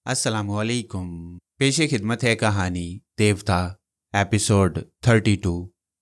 अस्सलामुअलैकुम। पेशे खिदमत है कहानी देवता episode 32।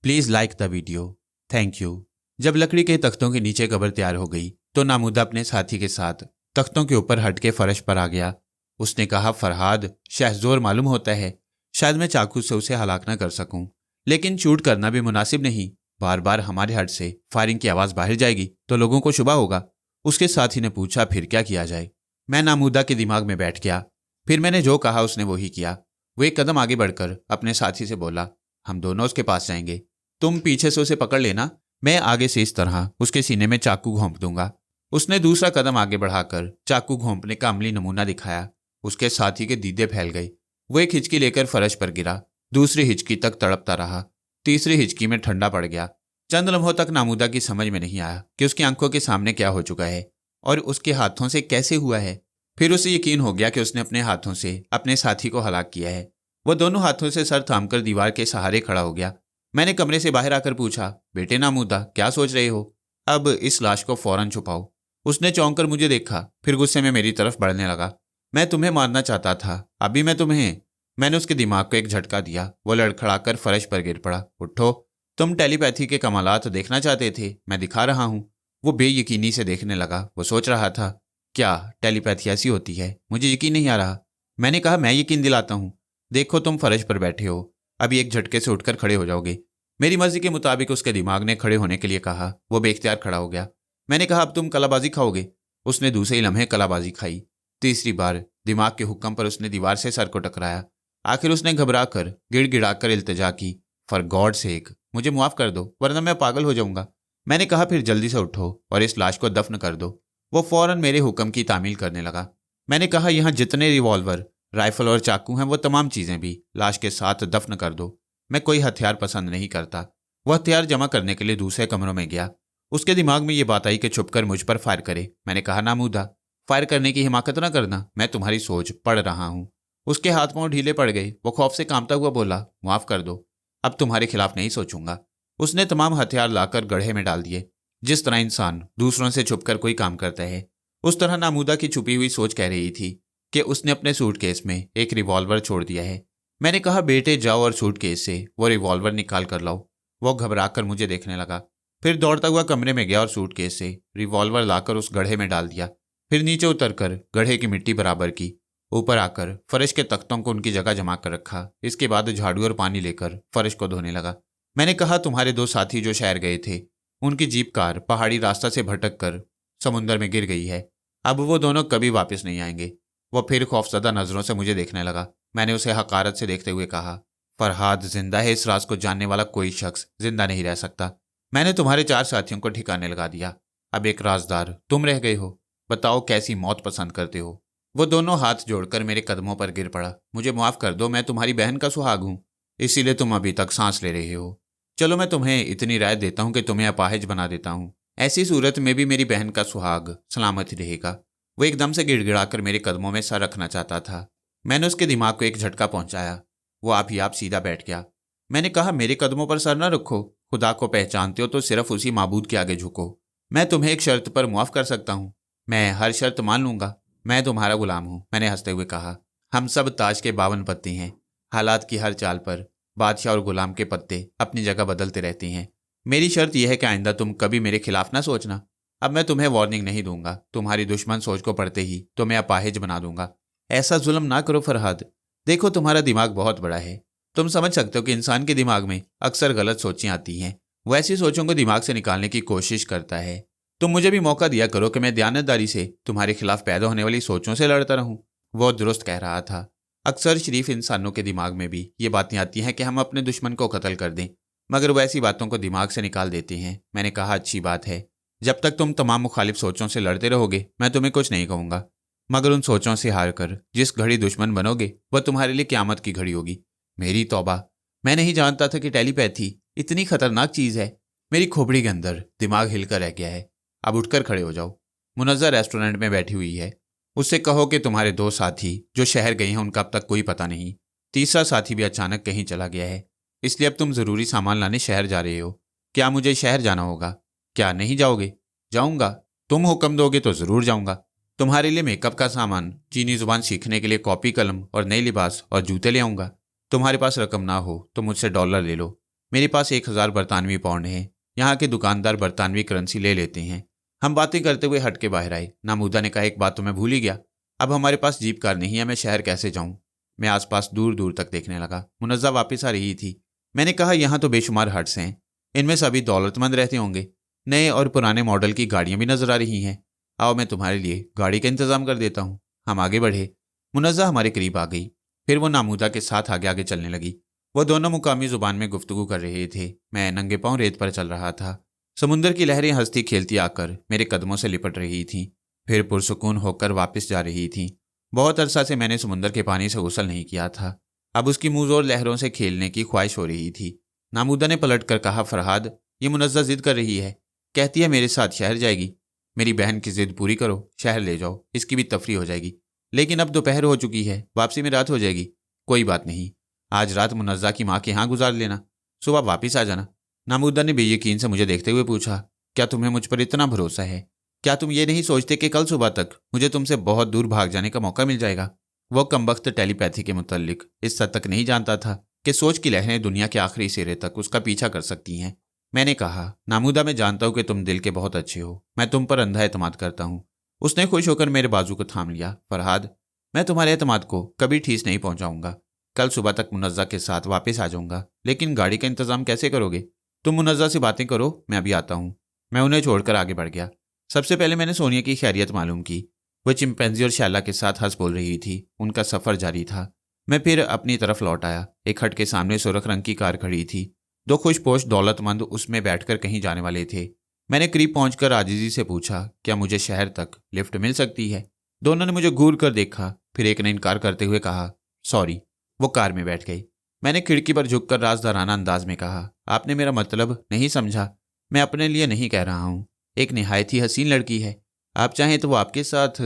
Please like the video, thank you. जब लकड़ी के तख्तों के नीचे कब्र तैयार हो गई तो नामुदा अपने साथी के साथ तख्तों के ऊपर हट के फर्श पर आ गया। उसने कहा, फरहाद, शहज़ोर मालूम होता है, शायद मैं चाकू से उसे हलाक न कर सकूं, लेकिन शूट करना भी मुनासिब नहीं। बार बार हमारे हट से फायरिंग की आवाज़ बाहर जाएगी तो लोगों को शुबा होगा। उसके साथी ने पूछा, फिर क्या किया जाए? मैं नामुदा के दिमाग में बैठ गया। फिर मैंने जो कहा उसने वही किया। वो एक कदम आगे बढ़कर अपने साथी से बोला, हम दोनों उसके पास जाएंगे, तुम पीछे से उसे पकड़ लेना, मैं आगे से इस तरह उसके सीने में चाकू घोंप दूंगा। उसने दूसरा कदम आगे बढ़ाकर चाकू घोंपने का अमली नमूना दिखाया। उसके साथी के दीदे फैल गए। वो एक हिचकी लेकर फर्श पर गिरा, दूसरी हिचकी तक तड़पता रहा, तीसरी हिचकी में ठंडा पड़ गया। चंद लम्हों तक नामुदा की समझ में नहीं आया कि उसकी आंखों के सामने क्या हो चुका है और उसके हाथों से कैसे हुआ है। फिर उसे यकीन हो गया कि उसने अपने हाथों से अपने साथी को हलाक किया है। वो दोनों हाथों से सर थामकर दीवार के सहारे खड़ा हो गया। मैंने कमरे से बाहर आकर पूछा, बेटे नामुदा, क्या सोच रहे हो? अब इस लाश को फौरन छुपाओ। उसने चौंक कर मुझे देखा, फिर गुस्से में मेरी तरफ बढ़ने लगा। मैं तुम्हें मारना चाहता था, अभी मैं तुम्हें। मैंने उसके दिमाग को एक झटका दिया। वो लड़खड़ाकर फर्श पर गिर पड़ा। उठो, तुम टेलीपैथी के कमालात देखना चाहते थे, मैं दिखा रहा हूं। वो बेयकीनी से देखने लगा। वो सोच रहा था, क्या टेलीपैथी ऐसी होती है? मुझे यकीन नहीं आ रहा। मैंने कहा, मैं यकीन दिलाता हूँ। देखो, तुम फर्श पर बैठे हो, अभी एक झटके से उठकर खड़े हो जाओगे। मेरी मर्जी के मुताबिक उसके दिमाग ने खड़े होने के लिए कहा। वो बेख्तियार खड़ा हो गया। मैंने कहा, अब तुम कलाबाजी खाओगे। उसने दूसरे ही लम्हे कलाबाजी खाई। तीसरी बार दिमाग के हुक्म पर उसने दीवार से सर को टकराया। आखिर उसने घबराकर गिड़गिड़ाकर इल्तिजा की, फॉर गॉड सेक, मुझे माफ कर दो वरना मैं पागल हो जाऊंगा। मैंने कहा, फिर जल्दी से उठो और इस लाश को दफन कर दो। वो फौरन मेरे हुक्म की तामील करने लगा। मैंने कहा, यहाँ जितने रिवॉल्वर, राइफल और चाकू हैं वो तमाम चीज़ें भी लाश के साथ दफन कर दो। मैं कोई हथियार पसंद नहीं करता। वह हथियार जमा करने के लिए दूसरे कमरों में गया। उसके दिमाग में ये बात आई कि छुपकर मुझ पर फायर करे। मैंने कहा, नामुदा, फायर करने की हिमाकत न करना, मैं तुम्हारी सोच पढ़ रहा हूँ। उसके हाथ पांव ढीले पड़ गए। वो खौफ से कांपता हुआ बोला, माफ कर दो, अब तुम्हारे खिलाफ नहीं सोचूंगा। उसने तमाम हथियार लाकर गड्ढे में डाल दिए। जिस तरह इंसान दूसरों से छुपकर कोई काम करता है, उस तरह नामुदा की छुपी हुई सोच कह रही थी कि उसने अपने सूटकेस में एक रिवॉल्वर छोड़ दिया है। मैंने कहा, बेटे जाओ और सूटकेस से वो रिवॉल्वर निकाल कर लाओ। वो घबराकर मुझे देखने लगा। फिर दौड़ता हुआ कमरे में गया और सूटकेस से रिवॉल्वर लाकर उस गड्ढे में डाल दिया। फिर नीचे उतरकर गड्ढे की मिट्टी बराबर की, ऊपर आकर फर्श के तख्तों को उनकी जगह जमा कर रखा। इसके बाद झाड़ू और पानी लेकर फर्श को धोने लगा। मैंने कहा, तुम्हारे दो साथी जो शहर गए थे, उनकी जीप कार पहाड़ी रास्ता से भटक कर समुंदर में गिर गई है। अब वो दोनों कभी वापस नहीं आएंगे। वो फिर खौफजदा नजरों से मुझे देखने लगा। मैंने उसे हकारत से देखते हुए कहा, फरहाद जिंदा है, इस राज को जानने वाला कोई शख्स जिंदा नहीं रह सकता। मैंने तुम्हारे 4 साथियों को ठिकाने लगा दिया। अब एक राजदार तुम रह गए हो। बताओ, कैसी मौत पसंद करते हो? वो दोनों हाथ जोड़कर मेरे कदमों पर गिर पड़ा। मुझे माफ कर दो, मैं तुम्हारी बहन का सुहाग हूं, इसीलिए तुम अभी तक सांस ले रहे हो। चलो, मैं तुम्हें इतनी राय देता हूं कि तुम्हें अपाहिज बना देता हूं। ऐसी सूरत में भी मेरी बहन का सुहाग सलामत ही रहेगा। वो एकदम से गिड़गिड़ाकर मेरे कदमों में सर रखना चाहता था। मैंने उसके दिमाग को एक झटका पहुंचाया। वो आप ही आप सीधा बैठ गया। मैंने कहा, मेरे कदमों पर सर न रखो। खुदा को पहचानते हो तो सिर्फ उसी माबूद के आगे झुको। मैं तुम्हें एक शर्त पर मुआफ कर सकता हूँ। मैं हर शर्त मान लूंगा। मैं तुम्हारा गुलाम हूँ, मैंने हंसते हुए कहा। हम सब ताश के 52 पत्ते हैं। हालात की हर चाल पर बादशाह और गुलाम के पत्ते अपनी जगह बदलते रहते हैं। मेरी शर्त यह है कि आइंदा तुम कभी मेरे खिलाफ ना सोचना। अब मैं तुम्हें वार्निंग नहीं दूंगा। तुम्हारी दुश्मन सोच को पढ़ते ही तुम्हें अपाहिज बना दूंगा। ऐसा जुल्म ना करो फरहाद। देखो, तुम्हारा दिमाग बहुत बड़ा है। तुम समझ सकते हो कि इंसान के दिमाग में अक्सर गलत सोचें आती हैं। वो ऐसी सोचों को दिमाग से निकालने की कोशिश करता है। तुम मुझे भी मौका दिया करो कि मैं दयानतदारी से तुम्हारे खिलाफ पैदा होने वाली सोचों से लड़ता रहूं। वो दुरुस्त कह रहा था। अक्सर शरीफ इंसानों के दिमाग में भी ये बातें आती हैं कि हम अपने दुश्मन को कत्ल कर दें, मगर वो ऐसी बातों को दिमाग से निकाल देते हैं। मैंने कहा, अच्छी बात है। जब तक तुम तमाम मुखालिफ सोचों से लड़ते रहोगे, मैं तुम्हें कुछ नहीं कहूँगा, मगर उन सोचों से हार कर जिस घड़ी दुश्मन बनोगे वह तुम्हारे लिए क़यामत की घड़ी होगी। मेरी तौबा, मैं नहीं जानता था कि टेलीपैथी इतनी खतरनाक चीज़ है। मेरी खोपड़ी के अंदर दिमाग हिलकर रह गया है। अब उठकर खड़े हो जाओ। मुनज़्ज़ा रेस्टोरेंट में बैठी हुई है। उससे कहो कि तुम्हारे 2 साथी जो शहर गए हैं उनका अब तक कोई पता नहीं। तीसरा साथी भी अचानक कहीं चला गया है, इसलिए अब तुम ज़रूरी सामान लाने शहर जा रहे हो। क्या मुझे शहर जाना होगा? क्या नहीं जाओगे? जाऊंगा। तुम हुक्म दोगे तो ज़रूर जाऊंगा। तुम्हारे लिए मेकअप का सामान, चीनी जुबान सीखने के लिए कॉपी कलम और नए लिबास और जूते ले आऊँगा। तुम्हारे पास रकम ना हो तो मुझसे डॉलर ले लो। मेरे पास 1000 बरतानवी पाउंड है। यहाँ के दुकानदार बरतानवी करेंसी ले लेते हैं। हम बातें करते हुए हट के बाहर आए। नामूदा ने कहा, एक बात तो मैं भूल ही गया, अब हमारे पास जीप कार नहीं है, मैं शहर कैसे जाऊँ? मैं आसपास दूर दूर तक देखने लगा। मुनज़्ज़ा वापस आ रही थी। मैंने कहा, यहाँ तो बेशुमार हट्स हैं, इनमें सभी दौलतमंद रहते होंगे। नए और पुराने मॉडल की गाड़ियाँ भी नजर आ रही हैं। आओ मैं तुम्हारे लिए गाड़ी का इंतजाम कर देता हूँ। हम आगे बढ़े। मुनज़्ज़ा हमारे करीब आ गई। फिर वो नामूदा के साथ आगे आगे चलने लगी। वो दोनों मुकामी जुबान में गुफ्तगू कर रहे थे। मैं नंगे पांव रेत पर चल रहा था। समुंदर की लहरें हंसती खेलती आकर मेरे कदमों से लिपट रही थीं, फिर पुरसुकून होकर वापस जा रही थीं। बहुत अरसा से मैंने समुंदर के पानी से गुसल नहीं किया था। अब उसकी मुंहजोर लहरों से खेलने की ख्वाहिश हो रही थी। नामूदा ने पलट कर कहा, फरहाद, ये मुनज़्ज़ा जिद कर रही है, कहती है मेरे साथ शहर जाएगी। मेरी बहन की जिद पूरी करो, शहर ले जाओ, इसकी भी तफरी हो जाएगी। लेकिन अब दोपहर हो चुकी है, वापसी में रात हो जाएगी। कोई बात नहीं, आज रात मुनज़्ज़ा की माँ के यहाँ गुजार लेना, सुबह वापस आ जाना। नामूदा ने बेयकीन से मुझे देखते हुए पूछा, क्या तुम्हें मुझ पर इतना भरोसा है? क्या तुम ये नहीं सोचते कि कल सुबह तक मुझे तुमसे बहुत दूर भाग जाने का मौका मिल जाएगा? वो कमबख्त टेलीपैथी के मुतल्लिक इस हद तक नहीं जानता था कि सोच की लहरें दुनिया के आखिरी सिरे तक उसका पीछा कर सकती हैं। मैंने कहा, नामूदा, मैं जानता हूं कि तुम दिल के बहुत अच्छे हो, मैं तुम पर अंधा एतमाद करता हूं। उसने खुश होकर मेरे बाजू को थाम लिया। फरहाद, मैं तुम्हारे एतमाद को कभी ठेस नहीं पहुंचाऊंगा। कल सुबह तक मुनज़्ज़ा के साथ वापस आ जाऊंगा, लेकिन गाड़ी का इंतजाम कैसे करोगे? तुम मुनज़्ज़ा से बातें करो, मैं अभी आता हूँ। मैं उन्हें छोड़कर आगे बढ़ गया। सबसे पहले मैंने सोनिया की खैरियत मालूम की। वह चिंपैंजी और शैला के साथ हंस बोल रही थी। उनका सफ़र जारी था। मैं फिर अपनी तरफ लौट आया। एक हट के सामने सुर्ख रंग की कार खड़ी थी। दो खुशपोश दौलतमंद उसमें बैठकर कहीं जाने वाले थे। मैंने करीब पहुंचकर आजिज़ी से पूछा, क्या मुझे शहर तक लिफ्ट मिल सकती है? दोनों ने मुझे घूर कर देखा, फिर एक ने इनकार करते हुए कहा, सॉरी। वो कार में बैठ गई। मैंने खिड़की पर झुककर राजदाराना अंदाज में कहा, आपने मेरा मतलब नहीं समझा। मैं अपने लिए नहीं कह रहा हूँ। एक निहायत ही हसीन लड़की है, आप चाहें तो वो आपके साथ।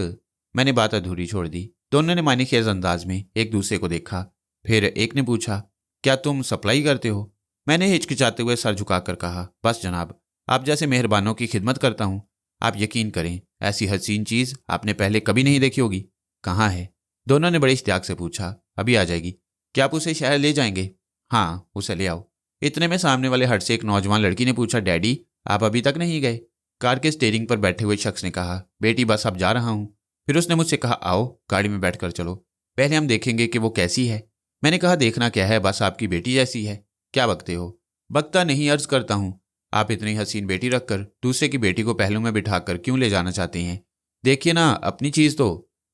मैंने बात अधूरी छोड़ दी। दोनों ने मानीखेज अंदाज में एक दूसरे को देखा। फिर एक ने पूछा, क्या तुम सप्लाई करते हो? मैंने हिचकिचाते हुए सर झुकाकर कहा, बस जनाब, आप जैसे मेहरबानों की खिदमत करता हूँ। आप यकीन करें, ऐसी हसीन चीज़ आपने पहले कभी नहीं देखी होगी। कहाँ है? दोनों ने बड़े इश्तियाक से पूछा। अभी आ जाएगी। क्या आप उसे शहर ले जाएंगे? हाँ, उसे ले आओ। इतने में सामने वाले हट से एक नौजवान लड़की ने पूछा, डैडी, आप अभी तक नहीं गए? कार के स्टीयरिंग पर बैठे हुए शख्स ने कहा, बेटी बस अब जा रहा हूँ। फिर उसने मुझसे कहा, आओ गाड़ी में बैठकर चलो, पहले हम देखेंगे कि वो कैसी है। मैंने कहा, देखना क्या है, बस आपकी बेटी जैसी है। क्या बकते हो? बकता नहीं, अर्ज करता हूँ। आप इतनी हसीन बेटी रखकर दूसरे की बेटी को पहलू में बिठाकर क्यों ले जाना चाहते हैं? देखिए ना, अपनी चीज़ तो।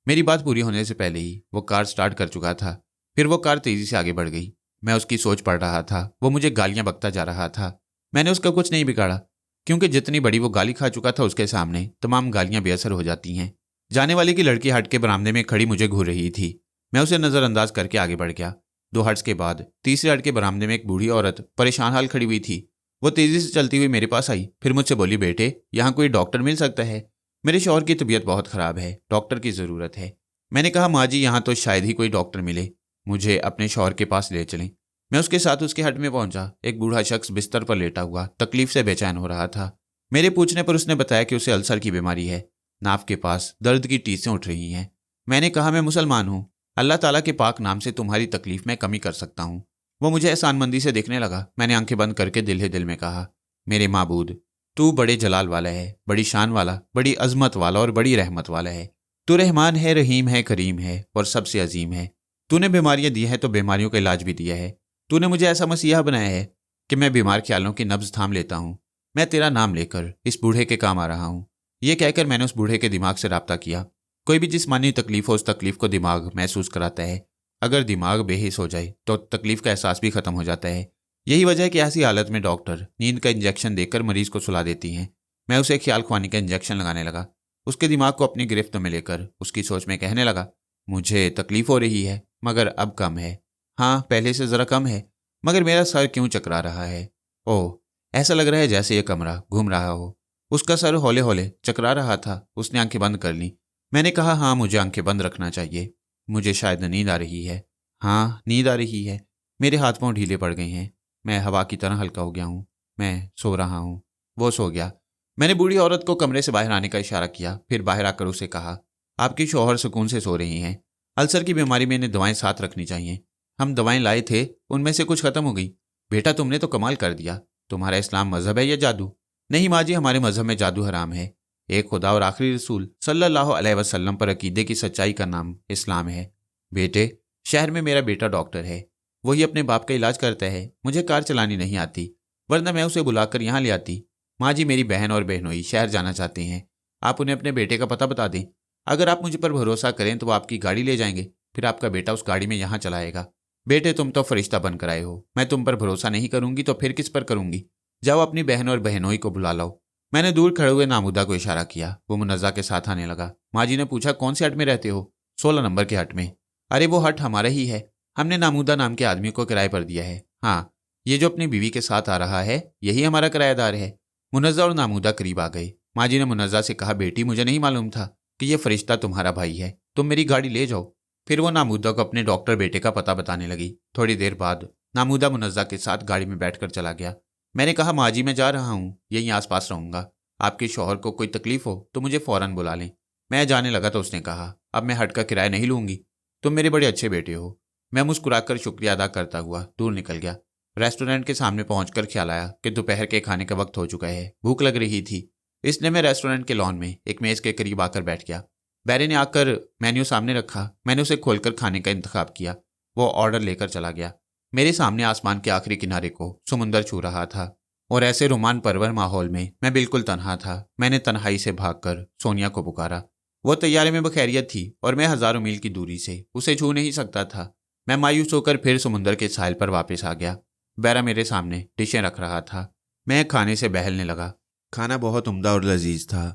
मेरी बात पूरी होने से पहले ही वो कार स्टार्ट कर चुका था। फिर वो कार तेजी से आगे बढ़ गई। मैं उसकी सोच पढ़ रहा था। वो मुझे गालियां बकता जा रहा था। मैंने उसका कुछ नहीं बिगाड़ा, क्योंकि जितनी बड़ी वो गाली खा चुका था उसके सामने तमाम गालियां बेअसर हो जाती हैं। जाने वाली की लड़की हट के बरामदे में खड़ी मुझे घूर रही थी। मैं उसे नज़रअंदाज करके आगे बढ़ गया। 2 हट्स के बाद तीसरे हट के बरामदे में एक बूढ़ी औरत परेशान हाल खड़ी हुई थी। वो तेजी से चलती हुई मेरे पास आई। फिर मुझसे बोली, बेटे, यहाँ कोई डॉक्टर मिल सकता है? मेरे शौहर की तबीयत बहुत ख़राब है, डॉक्टर की ज़रूरत है। मैंने कहा, माँ जी, यहाँ तो शायद ही कोई डॉक्टर मिले, मुझे अपने शौहर के पास ले चलें। मैं उसके साथ उसके हट में पहुंचा। एक बूढ़ा शख्स बिस्तर पर लेटा हुआ तकलीफ से बेचैन हो रहा था। मेरे पूछने पर उसने बताया कि उसे अल्सर की बीमारी है। नाक के पास दर्द की टीसें उठ रही हैं। मैंने कहा, मैं मुसलमान हूँ, अल्लाह ताला के पाक नाम से तुम्हारी तकलीफ में कमी कर सकता हूँ। वो मुझे एहसानमंदी से देखने लगा। मैंने आंखें बंद करके दिल ही दिल में कहा, मेरे माबूद, तू बड़े जलाल वाला है, बड़ी शान वाला, बड़ी अजमत वाला और बड़ी रहमत वाला है। तू रहमान है, रहीम है, करीम है और सबसे अजीम है। तूने बीमारियां दी है तो बीमारियों का इलाज भी दिया है। तूने मुझे ऐसा मसीहा बनाया है कि मैं बीमार ख्यालों की नब्ज थाम लेता हूँ। मैं तेरा नाम लेकर इस बूढ़े के काम आ रहा हूँ। ये कहकर मैंने उस बूढ़े के दिमाग से राब्ता किया। कोई भी जिस्मानी तकलीफ हो, उस तकलीफ को दिमाग महसूस कराता है। अगर दिमाग बेहिस हो जाए तो तकलीफ का एहसास भी खत्म हो जाता है। यही वजह है कि ऐसी हालत में डॉक्टर नींद का इंजेक्शन देकर मरीज को सुला देती हैं। मैं उसे ख्याल ख्वानी का इंजेक्शन लगाने लगा। उसके दिमाग को अपनी गिरफ्त में लेकर उसकी सोच में कहने लगा, मुझे तकलीफ हो रही है, मगर अब कम है। हाँ, पहले से ज़रा कम है, मगर मेरा सर क्यों चकरा रहा है? ओह, ऐसा लग रहा है जैसे ये कमरा घूम रहा हो। उसका सर हौले हौले चकरा रहा था। उसने आंखें बंद कर ली। मैंने कहा, हाँ, मुझे आंखें बंद रखना चाहिए। मुझे शायद नींद आ रही है। हाँ, नींद आ रही है। मेरे हाथ पांव ढीले पड़ गए हैं। मैं हवा की तरह हल्का हो गया हूँ। मैं सो रहा हूँ। वो सो गया। मैंने बूढ़ी औरत को कमरे से बाहर आने का इशारा किया। फिर बाहर आकर उसे कहा, आपके शौहर सुकून से सो रही हैं। अल्सर की बीमारी में इन्हें दवाएं साथ रखनी चाहिए। हम दवाएं लाए थे, उनमें से कुछ खत्म हो गई। बेटा तुमने तो कमाल कर दिया। तुम्हारा इस्लाम मजहब है या जादू? नहीं माँ जी, हमारे मजहब में जादू हराम है। एक खुदा और आखिरी रसूल सल्लल्लाहु अलैहि वसल्लम पर अकीदे की सच्चाई का नाम इस्लाम है। बेटे, शहर में मेरा बेटा डॉक्टर है, वही अपने बाप का इलाज करता है। मुझे कार चलानी नहीं आती, वरना मैं उसे बुलाकर यहाँ ले आती। माँ जी, मेरी बहन और बहनोई शहर जाना चाहते हैं, आप उन्हें अपने बेटे का पता बता दें। अगर आप मुझ पर भरोसा करें तो वो आपकी गाड़ी ले जाएंगे, फिर आपका बेटा उस गाड़ी में यहाँ चलाएगा। बेटे, तुम तो फरिश्ता बनकर आए हो, मैं तुम पर भरोसा नहीं करूंगी तो फिर किस पर करूंगी? जाओ अपनी बहन और बहनोई को बुला लाओ। मैंने दूर खड़े हुए नामुदा को इशारा किया। वो मुनज़्ज़ा के साथ आने लगा। माँ जी ने पूछा, कौन से हट में रहते हो? 16 नंबर के हट में। अरे वो हट हमारा ही है, हमने नामुदा नाम के आदमी को किराए पर दिया है। हाँ, ये जो अपनी बीवी के साथ आ रहा है यही हमारा किराएदार है। मुनज़्ज़ा और नामुदा करीब आ गए। माँ जी ने मुनज़्ज़ा से कहा, बेटी मुझे नहीं मालूम था कि ये फरिश्ता तुम्हारा भाई है, तुम मेरी गाड़ी ले जाओ। फिर वो नामुदा को अपने डॉक्टर बेटे का पता बताने लगी। थोड़ी देर बाद नामुदा मुनज़्ज़ा के साथ गाड़ी में बैठकर चला गया। मैंने कहा, माँ जी मैं जा रहा हूँ, यहीं आसपास रहूंगा। आपके शौहर को कोई तकलीफ हो तो मुझे फ़ौरन बुला लें। मैं जाने लगा तो उसने कहा, अब मैं हट का किराया नहीं लूंगी, तुम मेरे बड़े अच्छे बेटे हो। मैं मुस्कुराकर शुक्रिया अदा करता हुआ दूर निकल गया। रेस्टोरेंट के सामने पहुंचकर ख्याल आया कि दोपहर के खाने का वक्त हो चुका है, भूख लग रही थी। इसलिए मैं रेस्टोरेंट के लॉन में एक मेज़ के करीब आकर बैठ गया। बैरे ने आकर मेन्यू सामने रखा। मैंने उसे खोलकर खाने का इंतखाब किया। वो ऑर्डर लेकर चला गया। मेरे सामने आसमान के आखिरी किनारे को समुंदर छू रहा था और ऐसे रोमान परवर माहौल में मैं बिल्कुल तन्हा था। मैंने तन्हाई से भागकर सोनिया को पुकारा। वो तैयारे में बखैरियत थी और मैं हजारों मील की दूरी से उसे छू नहीं सकता था। मैं मायूस होकर फिर समुंदर के साहिल पर वापस आ गया। बैरा मेरे सामने डिशें रख रहा था। मैं खाने से बहलने लगा। खाना बहुत उम्दा और लजीज था।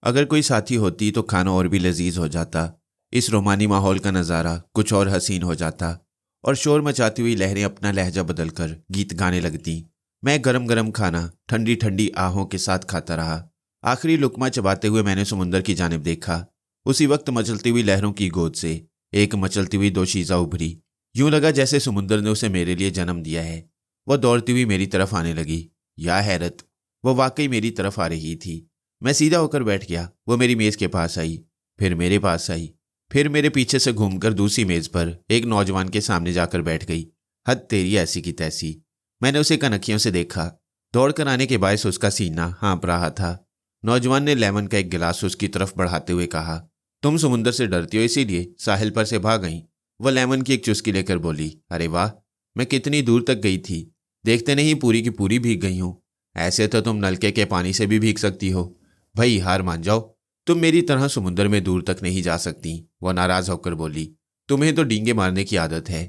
अगर कोई साथी होती तो खाना और भी लजीज हो जाता। इस रोमानी माहौल का नज़ारा कुछ और हसीन हो जाता और शोर मचाती हुई लहरें अपना लहजा बदलकर गीत गाने लगती। मैं गरम गरम खाना ठंडी ठंडी आहों के साथ खाता रहा। आखिरी लुकमा चबाते हुए मैंने समुंदर की जानिब देखा। उसी वक्त मचलती हुई लहरों की गोद से एक मचलती हुई दोशीज़ा उभरी। यूं लगा जैसे समुंदर ने उसे मेरे लिए जन्म दिया है। वह दौड़ती हुई मेरी तरफ आने लगी। या हैरत, वह वाकई मेरी तरफ आ रही थी। मैं सीधा होकर बैठ गया। वो मेरी मेज़ के पास आई, फिर मेरे पास आई, फिर मेरे पीछे से घूमकर दूसरी मेज़ पर एक नौजवान के सामने जाकर बैठ गई। हद तेरी ऐसी की तैसी। मैंने उसे कनखियों से देखा। दौड़कर आने के बायस उसका सीना हाँप रहा था। नौजवान ने लेमन का एक गिलास उसकी तरफ बढ़ाते हुए कहा, तुम समुंदर से डरती हो इसीलिए साहिल पर से भाग गई। वह लेमन की एक चुस्की लेकर बोली, अरे वाह, मैं कितनी दूर तक गई थी, देखते नहीं पूरी की पूरी भीग गई हूँ। ऐसे तो तुम नलके के पानी से भी भीग सकती हो। भाई हार मान जाओ, तुम मेरी तरह समुंदर में दूर तक नहीं जा सकती। वह नाराज होकर बोली, तुम्हें तो डींगे मारने की आदत है।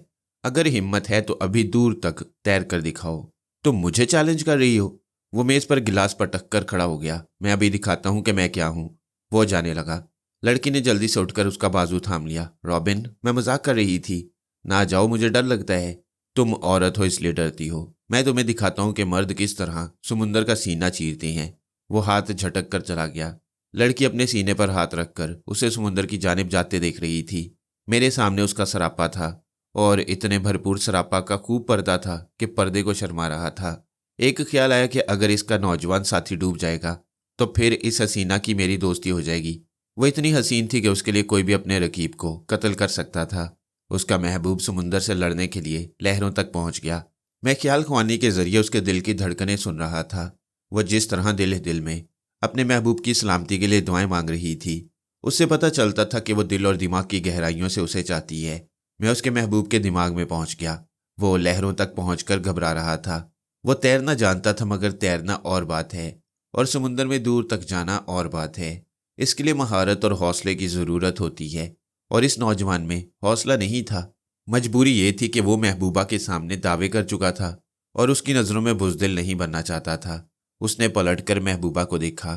अगर हिम्मत है तो अभी दूर तक तैर कर दिखाओ। तुम मुझे चैलेंज कर रही हो? वो मेज पर गिलास पटक कर खड़ा हो गया। मैं अभी दिखाता हूं कि मैं क्या हूं। वो जाने लगा। लड़की ने जल्दी से उठकर उसका बाजू थाम लिया। रॉबिन, मैं मजाक कर रही थी। ना जाओ, मुझे डर लगता है। तुम औरत हो इसलिए डरती हो। मैं तुम्हें दिखाता हूं कि मर्द किस तरह समुंदर का सीना चीरते हैं। वो हाथ झटक कर चला गया। लड़की अपने सीने पर हाथ रखकर उसे समुंदर की जानिब जाते देख रही थी। मेरे सामने उसका सरापा था और इतने भरपूर सरापा का खूब पर्दा था कि पर्दे को शर्मा रहा था। एक ख्याल आया कि अगर इसका नौजवान साथी डूब जाएगा तो फिर इस हसीना की मेरी दोस्ती हो जाएगी। वो इतनी हसीन थी कि उसके लिए कोई भी अपने रकीब को कत्ल कर सकता था। उसका महबूब समुंदर से लड़ने के लिए लहरों तक पहुंच गया। मैं ख्याल ख्वानी के जरिए उसके दिल की धड़कनें सुन रहा था। वह जिस तरह दिल दिल में अपने महबूब की सलामती के लिए दुआएं मांग रही थी, उससे पता चलता था कि वो दिल और दिमाग की गहराइयों से उसे चाहती है। मैं उसके महबूब के दिमाग में पहुंच गया। वो लहरों तक पहुंचकर घबरा रहा था। वो तैरना जानता था, मगर तैरना और बात है और समुंदर में दूर तक जाना और बात है। इसके लिए महारत और हौसले की ज़रूरत होती है और इस नौजवान में हौसला नहीं था। मजबूरी ये थी कि वो महबूबा के सामने दावे कर चुका था और उसकी नज़रों में बुज़दिल नहीं बनना चाहता था। उसने पलटकर महबूबा को देखा,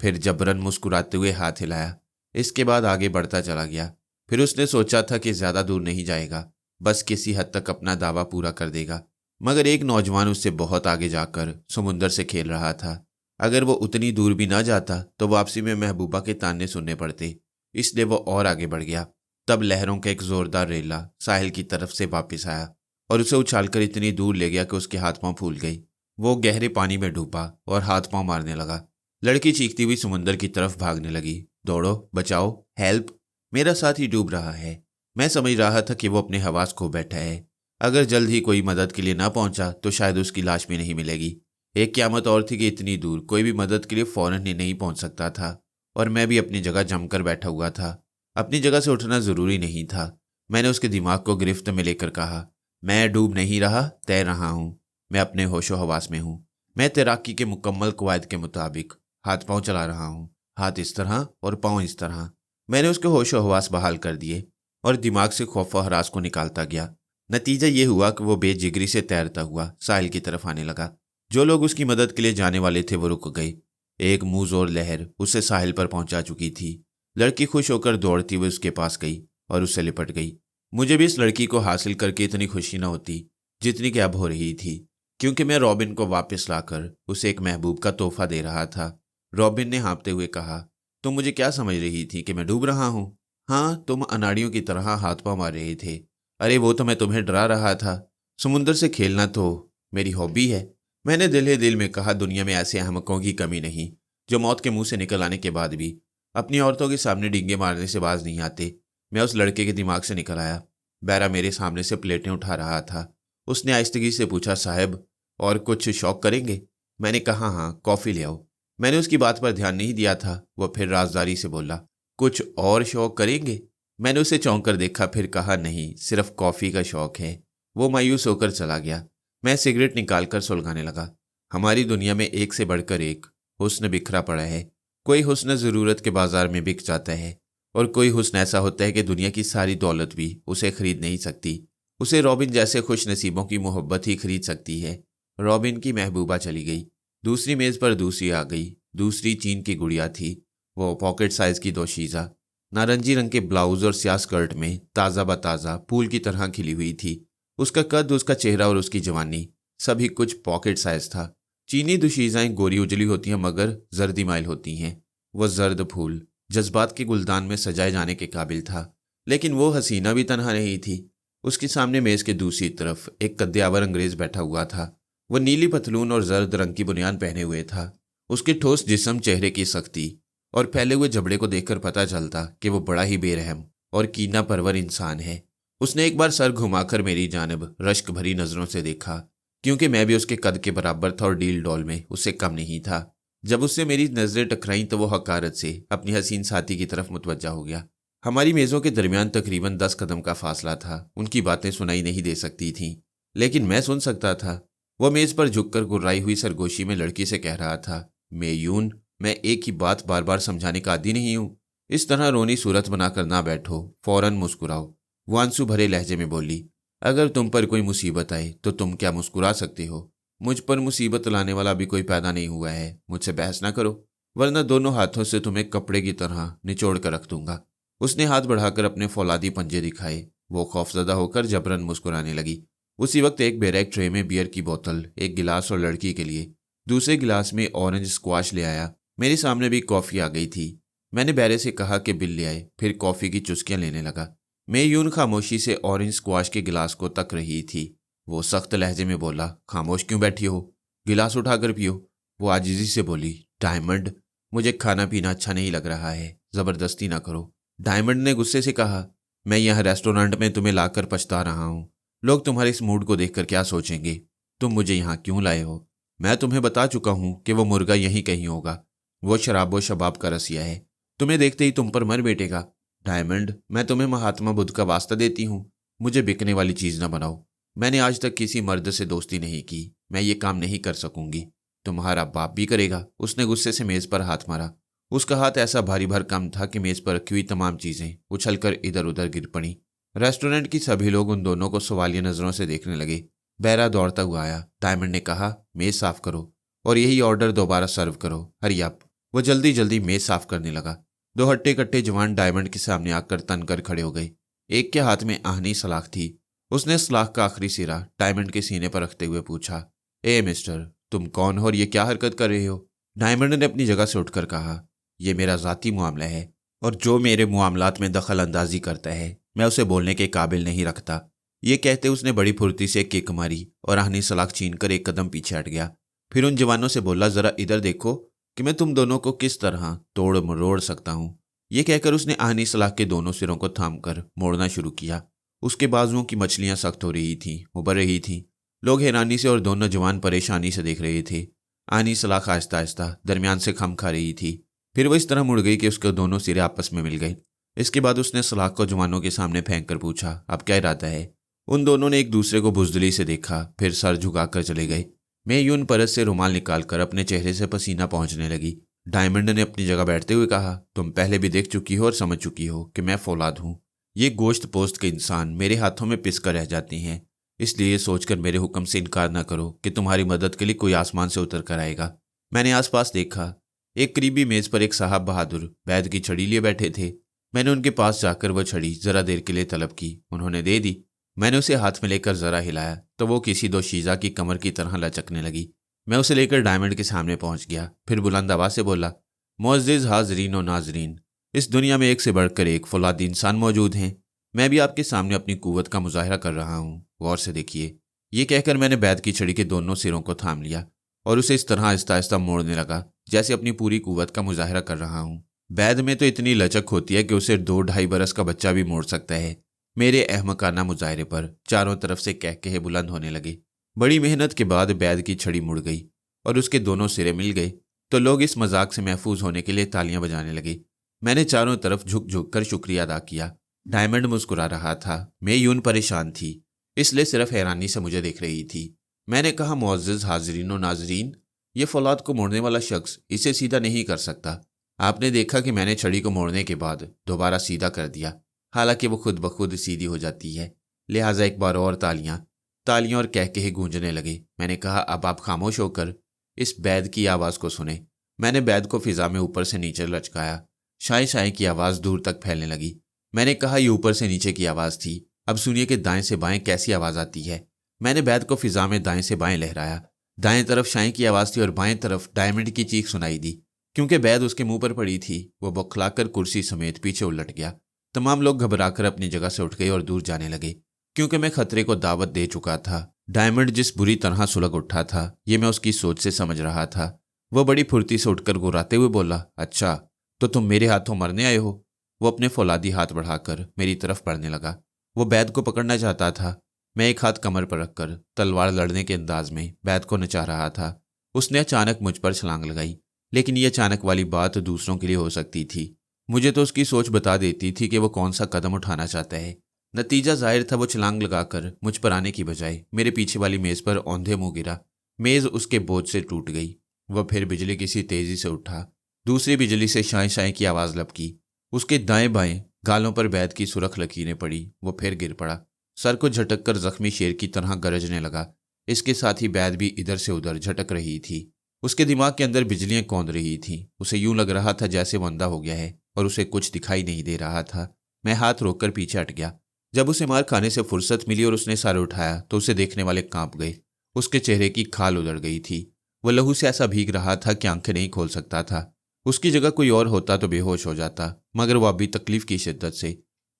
फिर जबरन मुस्कुराते हुए हाथ हिलाया। इसके बाद आगे बढ़ता चला गया। फिर उसने सोचा था कि ज़्यादा दूर नहीं जाएगा, बस किसी हद तक अपना दावा पूरा कर देगा। मगर एक नौजवान उससे बहुत आगे जाकर समुंदर से खेल रहा था। अगर वो उतनी दूर भी ना जाता तो वापसी में महबूबा के ताने सुनने पड़ते, इसलिए वो और आगे बढ़ गया। तब लहरों का एक जोरदार रेला साहिल की तरफ से वापस आया और उसे उछालकर इतनी दूर ले गया कि उसके हाथ पांव फूल गई। वो गहरे पानी में डूबा और हाथ पांव मारने लगा। लड़की चीखती हुई समुंदर की तरफ भागने लगी। दौड़ो, बचाओ, हेल्प। मेरा साथी डूब रहा है। मैं समझ रहा था कि वो अपने हवास खो बैठा है। अगर जल्द ही कोई मदद के लिए ना पहुंचा तो शायद उसकी लाश भी नहीं मिलेगी। एक क़यामत और थी कि इतनी दूर कोई भी मदद के लिए फौरन ही नहीं पहुंच सकता था, और मैं भी अपनी जगह जमकर बैठा हुआ था। अपनी जगह से उठना ज़रूरी नहीं था। मैंने उसके दिमाग को गिरफ्त में लेकर कहा, मैं डूब नहीं रहा, तैर रहा हूँ। मैं अपने होशो हवास में हूँ। मैं तैराकी के मुकम्मल कवायद के मुताबिक हाथ पाँव चला रहा हूँ, हाथ इस तरह और पाँव इस तरह। मैंने उसके होशो हवास बहाल कर दिए और दिमाग से खौफ व हरास को निकालता गया। नतीजा ये हुआ कि वो बेजिगरी से तैरता हुआ साहिल की तरफ आने लगा। जो लोग उसकी मदद के लिए जाने वाले थे वो रुक गए। एक मुंहजोर लहर उसे साहिल पर पहुंचा चुकी थी। लड़की खुश होकर दौड़ती हुई उसके पास गई और उससे लिपट गई। मुझे भी इस लड़की को हासिल करके इतनी खुशी न होती जितनी कि अब हो रही थी, क्योंकि मैं रॉबिन को वापस लाकर उसे एक महबूब का तोहफा दे रहा था। रॉबिन ने हाँफते हुए कहा, तुम मुझे क्या समझ रही थी कि मैं डूब रहा हूँ? हाँ, तुम अनाड़ियों की तरह हाथ पाँव मार रहे थे। अरे वो तो मैं तुम्हें डरा रहा था। समुंदर से खेलना तो मेरी हॉबी है। मैंने दिल ही दिल में कहा, दुनिया में ऐसे अहमकों की कमी नहीं जो मौत के मुंह से निकल आने के बाद भी अपनी औरतों के सामने डींगे मारने से बाज नहीं आते। मैं उस लड़के के दिमाग से निकल आया। बैरा मेरे सामने से प्लेटें उठा रहा था। उसने आहिस्तगी से पूछा, साहब और कुछ शौक करेंगे? मैंने कहा, हाँ, कॉफ़ी ले आओ। मैंने उसकी बात पर ध्यान नहीं दिया था। वह फिर राजदारी से बोला, कुछ और शौक करेंगे? मैंने उसे चौंक कर देखा, फिर कहा, नहीं, सिर्फ कॉफ़ी का शौक है। वो मायूस होकर चला गया। मैं सिगरेट निकालकर सुलगाने लगा। हमारी दुनिया में एक से बढ़कर एक हुस्न बिखरा पड़ा है। कोई हुस्न ज़रूरत के बाजार में बिक जाता है और कोई हुस्न ऐसा होता है कि दुनिया की सारी दौलत भी उसे खरीद नहीं सकती। उसे रॉबिन जैसे खुश नसीबों की मोहब्बत ही खरीद सकती है। रॉबिन की महबूबा चली गई। दूसरी मेज़ पर दूसरी आ गई। दूसरी चीन की गुड़िया थी। वो पॉकेट साइज़ की दोशीज़ा नारंगी रंग के ब्लाउज और स्याह स्कर्ट में ताज़ा बताज़ा फूल की तरह खिली हुई थी। उसका कद, उसका चेहरा और उसकी जवानी सभी कुछ पॉकेट साइज था। चीनी दुशीज़ाएँ गोरी उजली होती हैं मगर जर्दी माइल होती हैं। वह जर्द फूल जज्बात के गुलदान में सजाए जाने के काबिल था। लेकिन वो हसीना भी तन्हा नहीं थी। उसके सामने मेज़ के दूसरी तरफ एक कद्देआवर अंग्रेज़ बैठा हुआ था। वह नीली पतलून और जर्द रंग की बुनियान पहने हुए था। उसके ठोस जिस्म, चेहरे की सख्ती और फैले हुए जबड़े को देखकर पता चलता कि वो बड़ा ही बेरहम और कीना परवर इंसान है। उसने एक बार सर घुमाकर मेरी जानब रश्क भरी नज़रों से देखा, क्योंकि मैं भी उसके कद के बराबर था और डील डॉल में उससे कम नहीं था। जब उससे मेरी नज़रें टकराईं तो वो हकारत से अपनी हसीन साथी की तरफ मुतवज्जा हो गया। हमारी मेज़ों के दरमियान तकरीबन 10 कदम का फासला था। उनकी बातें सुनाई नहीं दे सकती थीं, लेकिन मैं सुन सकता था। वह मेज़ पर झुककर गुर्राई हुई सरगोशी में लड़की से कह रहा था, मेयून, मैं एक ही बात बार बार समझाने का आदी नहीं हूँ। इस तरह रोनी सूरत बनाकर ना बैठो, फौरन मुस्कुराओ। वो आंसू भरे लहजे में बोली, अगर तुम पर कोई मुसीबत आए तो तुम क्या मुस्कुरा सकते हो? मुझ पर मुसीबत लाने वाला अभी कोई पैदा नहीं हुआ है। मुझसे बहस ना करो, वरना दोनों हाथों से तुम्हें कपड़े की तरह निचोड़ कर रख दूंगा। उसने हाथ बढ़ाकर अपने फौलादी पंजे दिखाए। वो खौफजदा होकर जबरन मुस्कुराने लगी। उसी वक्त एक बैरक ट्रे में बियर की बोतल, एक गिलास और लड़की के लिए दूसरे गिलास में ऑरेंज स्क्वाश ले आया। मेरे सामने भी कॉफ़ी आ गई थी। मैंने बैरे से कहा कि बिल ले आए, फिर कॉफ़ी की चुस्कियां लेने लगा। मेयून खामोशी से ऑरेंज स्क्वाश के गिलास को तक रही थी। वो सख्त लहजे में बोला, खामोश क्यों बैठी हो? गिलास उठाकर पियो। वो आजिज़ी से बोली, डायमंड, मुझे खाना पीना अच्छा नहीं लग रहा है, ज़बरदस्ती ना करो। डायमंड ने गुस्से से कहा, मैं यहाँ रेस्टोरेंट में तुम्हें लाकर पछता रहा हूँ। लोग तुम्हारे इस मूड को देखकर क्या सोचेंगे? तुम मुझे यहाँ क्यों लाए हो? मैं तुम्हें बता चुका हूँ कि वो मुर्गा यहीं कहीं होगा। वो शराबो शबाब का रसिया है, तुम्हें देखते ही तुम पर मर बैठेगा। डायमंड, मैं तुम्हें महात्मा बुद्ध का वास्ता देती हूँ, मुझे बिकने वाली चीज़ ना बनाओ। मैंने आज तक किसी मर्द से दोस्ती नहीं की, मैं ये काम नहीं कर सकूंगी। तुम्हारा बाप भी करेगा। उसने गुस्से से मेज़ पर हाथ मारा। उसका हाथ ऐसा भारी भरकम था कि मेज़ पर रखी हुई तमाम चीज़ें उछलकर इधर उधर गिर पड़ी। रेस्टोरेंट की सभी लोग उन दोनों को सवालिया नज़रों से देखने लगे। बैरा दौड़ता हुआ आया। डायमंड ने कहा, मेज़ साफ करो और यही ऑर्डर दोबारा सर्व करो, हरी अप। वो जल्दी जल्दी मेज़ साफ करने लगा। दो हट्टे कट्टे जवान डायमंड के सामने आकर तनकर खड़े हो गए। एक के हाथ में आहनी सलाख थी। उसने सलाख का आखिरी सिरा डायमंड के सीने पर रखते हुए पूछा, ए मिस्टर, तुम कौन हो और ये क्या हरकत कर रहे हो? डायमंड ने अपनी जगह से उठकर कहा, यह मेरा ज़ाती मामला है और जो मेरे मामलात में दखल अंदाजी करता है मैं उसे बोलने के काबिल नहीं रखता। ये कहते उसने बड़ी फुर्ती से किक मारी और आहनी सलाख छीनकर एक कदम पीछे हट गया। फिर उन जवानों से बोला, ज़रा इधर देखो कि मैं तुम दोनों को किस तरह तोड़ मरोड़ सकता हूँ। ये कहकर उसने आनी सलाख के दोनों सिरों को थामकर मोड़ना शुरू किया। उसके बाजुओं की मछलियां सख्त हो रही थीं, उबर रही थीं। लोग हैरानी से और दोनों जवान परेशानी से देख रहे थे। आनी सलाख आहिस्ता आहिस्ता दरमियान से खम खा रही थी। फिर वो इस तरह मुड़ गई कि उसके दोनों सिरे आपस में मिल गए। इसके बाद उसने सलाख को जवानों के सामने फेंक कर पूछा, अब क्या इरादा है? उन दोनों ने एक दूसरे को बुजदिली से देखा, फिर सर झुकाकर चले गए। मैं यून परस से रुमाल निकालकर अपने चेहरे से पसीना पहुंचने लगी। डायमंड ने अपनी जगह बैठते हुए कहा, तुम पहले भी देख चुकी हो और समझ चुकी हो कि मैं फौलाद हूं। ये गोश्त पोस्त के इंसान मेरे हाथों में पिस कर रह जाती हैं। इसलिए ये सोचकर मेरे हुक्म से इनकार न करो कि तुम्हारी मदद के लिए कोई आसमान से उतर कर आएगा। मैंने आसपास देखा। एक करीबी मेज पर एक साहब बहादुर बैद की छड़ी लिए बैठे थे। मैंने उनके पास जाकर वह छड़ी जरा देर के लिए तलब की। उन्होंने दे दी। मैंने उसे हाथ में लेकर जरा हिलाया तो वो किसी दोशीज़ा की कमर की तरह लचकने लगी। मैं उसे लेकर डायमंड के सामने पहुंच गया। फिर बुलंद आवाज से बोला, मुअज़्ज़िज़ हाज़रीन और नाज़रीन, इस दुनिया में एक से बढ़कर एक फौलादी इंसान मौजूद हैं। मैं भी आपके सामने अपनी कुव्वत का मुजाहिरा कर रहा हूँ, गौर से देखिए। ये कहकर मैंने बैद की छड़ी के दोनों सिरों को थाम लिया और उसे इस तरह आहिस्ता आहिस्ता मोड़ने लगा जैसे अपनी पूरी कुव्वत का मुजाहिरा कर रहा हूँ। बैद में तो इतनी लचक होती है कि उसे 2-2.5 बरस का बच्चा भी मोड़ सकता है। मेरे अहमकाना मुजाहिरे पर चारों तरफ से कहकहे बुलंद होने लगे। बड़ी मेहनत के बाद बैद की छड़ी मुड़ गई और उसके दोनों सिरे मिल गए तो लोग इस मजाक से महफूज होने के लिए तालियां बजाने लगे। मैंने चारों तरफ झुक झुक कर शुक्रिया अदा किया। डायमंड मुस्कुरा रहा था। मैं यून परेशान थी, इसलिए सिर्फ हैरानी से मुझे देख रही थी। मैंने कहा, मुअज़्ज़िज़ हाज़रीन और नाज़रीन, ये फौलाद को मोड़ने वाला शख्स इसे सीधा नहीं कर सकता। आपने देखा कि मैंने छड़ी को मोड़ने के बाद दोबारा सीधा कर दिया। हालांकि वो खुद ब खुद सीधी हो जाती है। लिहाजा एक बार और तालियां और कहकहे गूंजने लगे। मैंने कहा, अब आप खामोश होकर इस बैद की आवाज़ को सुने। मैंने बैद को फिजा में ऊपर से नीचे लचकाया। शाय शाय की आवाज़ दूर तक फैलने लगी। मैंने कहा, ये ऊपर से नीचे की आवाज़ थी। अब सुनिए कि दाएं से बाएं कैसी आवाज़ आती है। मैंने बैद को फिजा में दाएं से बाएं लहराया। दाएं तरफ शाय की आवाज़ थी और बाएं तरफ डायमंड की चीख सुनाई दी। क्योंकि बैद उसके मुंह पर पड़ी थी, वो बौखलाकर कुर्सी समेत पीछे उलट गया। तमाम लोग घबराकर अपनी जगह से उठ गए और दूर जाने लगे, क्योंकि मैं खतरे को दावत दे चुका था। डायमंड जिस बुरी तरह सुलग उठा था, ये मैं उसकी सोच से समझ रहा था। वह बड़ी फुर्ती से उठकर गुर्राते हुए बोला, अच्छा तो तुम मेरे हाथों मरने आए हो? वो अपने फौलादी हाथ बढ़ाकर मेरी तरफ बढ़ने लगा। वो बैद को पकड़ना चाहता था। मैं एक हाथ कमर पर रखकर तलवार लड़ने के अंदाज में बैद को नचा रहा था। उसने अचानक मुझ पर छलांग लगाई, लेकिन यह अचानक वाली बात दूसरों के लिए हो सकती थी। मुझे तो उसकी सोच बता देती थी कि वो कौन सा कदम उठाना चाहता है। नतीजा जाहिर था। वो छलांग लगाकर मुझ पर आने की बजाय मेरे पीछे वाली मेज पर औंधे मुंह गिरा। मेज उसके बोझ से टूट गई। वह फिर बिजली किसी तेजी से उठा। दूसरी बिजली से शाय शाय की आवाज लपकी। उसके दाएं बाएं गालों पर बैद की सुरख लकीरें पड़ी। वो फिर गिर पड़ा। सर को झटक कर जख्मी शेर की तरह गरजने लगा। इसके साथ ही बैद भी इधर से उधर झटक रही थी। उसके दिमाग के अंदर बिजलियां कौंध रही थीं। उसे यूं लग रहा था जैसे वो अंधा हो गया है और उसे कुछ दिखाई नहीं दे रहा था। मैं हाथ रोककर पीछे हट गया। जब उसे मार खाने से फुर्सत मिली और उसने सर उठाया तो उसे देखने वाले कांप गए। उसके चेहरे की खाल उधड़ गई थी। वह लहू से ऐसा भीग रहा था कि आंखें नहीं खोल सकता था। उसकी जगह कोई और होता तो बेहोश हो जाता, मगर वह अभी तकलीफ की शिद्दत से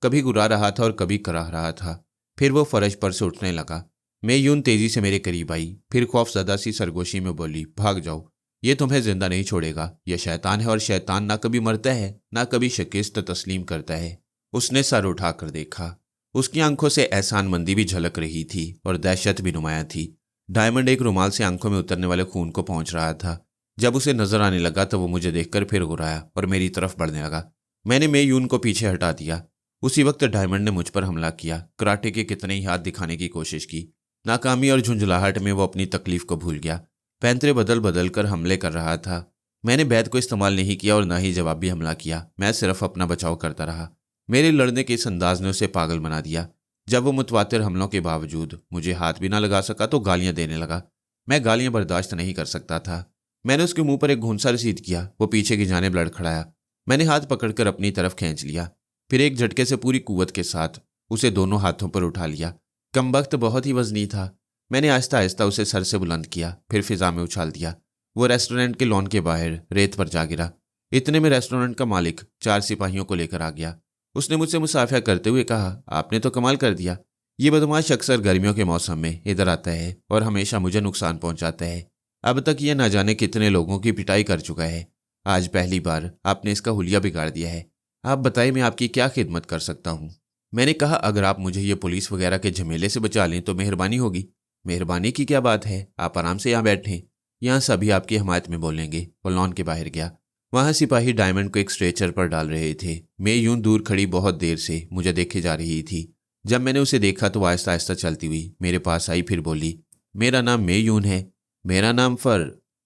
कभी गुर्रा रहा था और कभी कराह रहा था। फिर वो फर्श पर से उठने लगा। मैं यूं तेजी से मेरे करीब आई, फिर खौफजदा सी सरगोशी में बोली, भाग जाओ, ये तुम्हें जिंदा नहीं छोड़ेगा। यह शैतान है और शैतान ना कभी मरता है ना कभी शिकस्त तस्लीम करता है। उसने सर उठाकर देखा। उसकी आंखों से एहसानमंदी भी झलक रही थी और दहशत भी नुमाया थी। डायमंड एक रुमाल से आंखों में उतरने वाले खून को पहुंच रहा था। जब उसे नजर आने लगा तो वो मुझे देखकर फिर गुर्राया और मेरी तरफ बढ़ने लगा। मैंने मे यून को पीछे हटा दिया। उसी वक्त डायमंड ने मुझ पर हमला किया। कराटे के कितने ही हाथ दिखाने की कोशिश की। नाकामी और झुंझलाहट में वो अपनी तकलीफ को भूल गया। पैंतरे बदल बदल कर हमले कर रहा था। मैंने बैद को इस्तेमाल नहीं किया और ना ही जवाबी हमला किया। मैं सिर्फ अपना बचाव करता रहा। मेरे लड़ने के इस अंदाज ने उसे पागल बना दिया। जब वो मुतवातिर हमलों के बावजूद मुझे हाथ भी ना लगा सका तो गालियां देने लगा। मैं गालियां बर्दाश्त नहीं कर सकता था। मैंने उसके मुंह पर एक घूंसा रसीद किया। वो पीछे की जानिब लड़खड़ाया। मैंने हाथ पकड़कर अपनी तरफ खींच लिया। फिर एक झटके से पूरी कुव्वत के साथ उसे दोनों हाथों पर उठा लिया। कमबख्त बहुत ही वजनी था। मैंने आहिस्ता आहिस्ता उसे सर से बुलंद किया, फिर फिजा में उछाल दिया। वो रेस्टोरेंट के लॉन के बाहर रेत पर जा गिरा। इतने में रेस्टोरेंट का मालिक 4 सिपाहियों को लेकर आ गया। उसने मुझसे मुसाफिया करते हुए कहा, आपने तो कमाल कर दिया। ये बदमाश अक्सर गर्मियों के मौसम में इधर आता है और हमेशा मुझे नुकसान पहुंचाता है। अब तक ये न जाने कितने लोगों की पिटाई कर चुका है। आज पहली बार आपने इसका हुलिया बिगाड़ दिया है। आप बताइए मैं आपकी क्या खिदमत कर सकता हूँ। मैंने कहा अगर आप मुझे ये पुलिस वगैरह के झमेले से बचा लें तो मेहरबानी होगी। मेहरबानी की क्या बात है, आप आराम से यहाँ बैठें, यहाँ सभी आपकी हमायत में बोलेंगे। वो लॉन के बाहर गया। वहाँ सिपाही डायमंड को एक स्ट्रेचर पर डाल रहे थे। मैं यूं दूर खड़ी बहुत देर से मुझे देखे जा रही थी। जब मैंने उसे देखा तो आहिस्ता आहिस्ता चलती हुई मेरे पास आई, फिर बोली, मेरा नाम मेयून है। मेरा नाम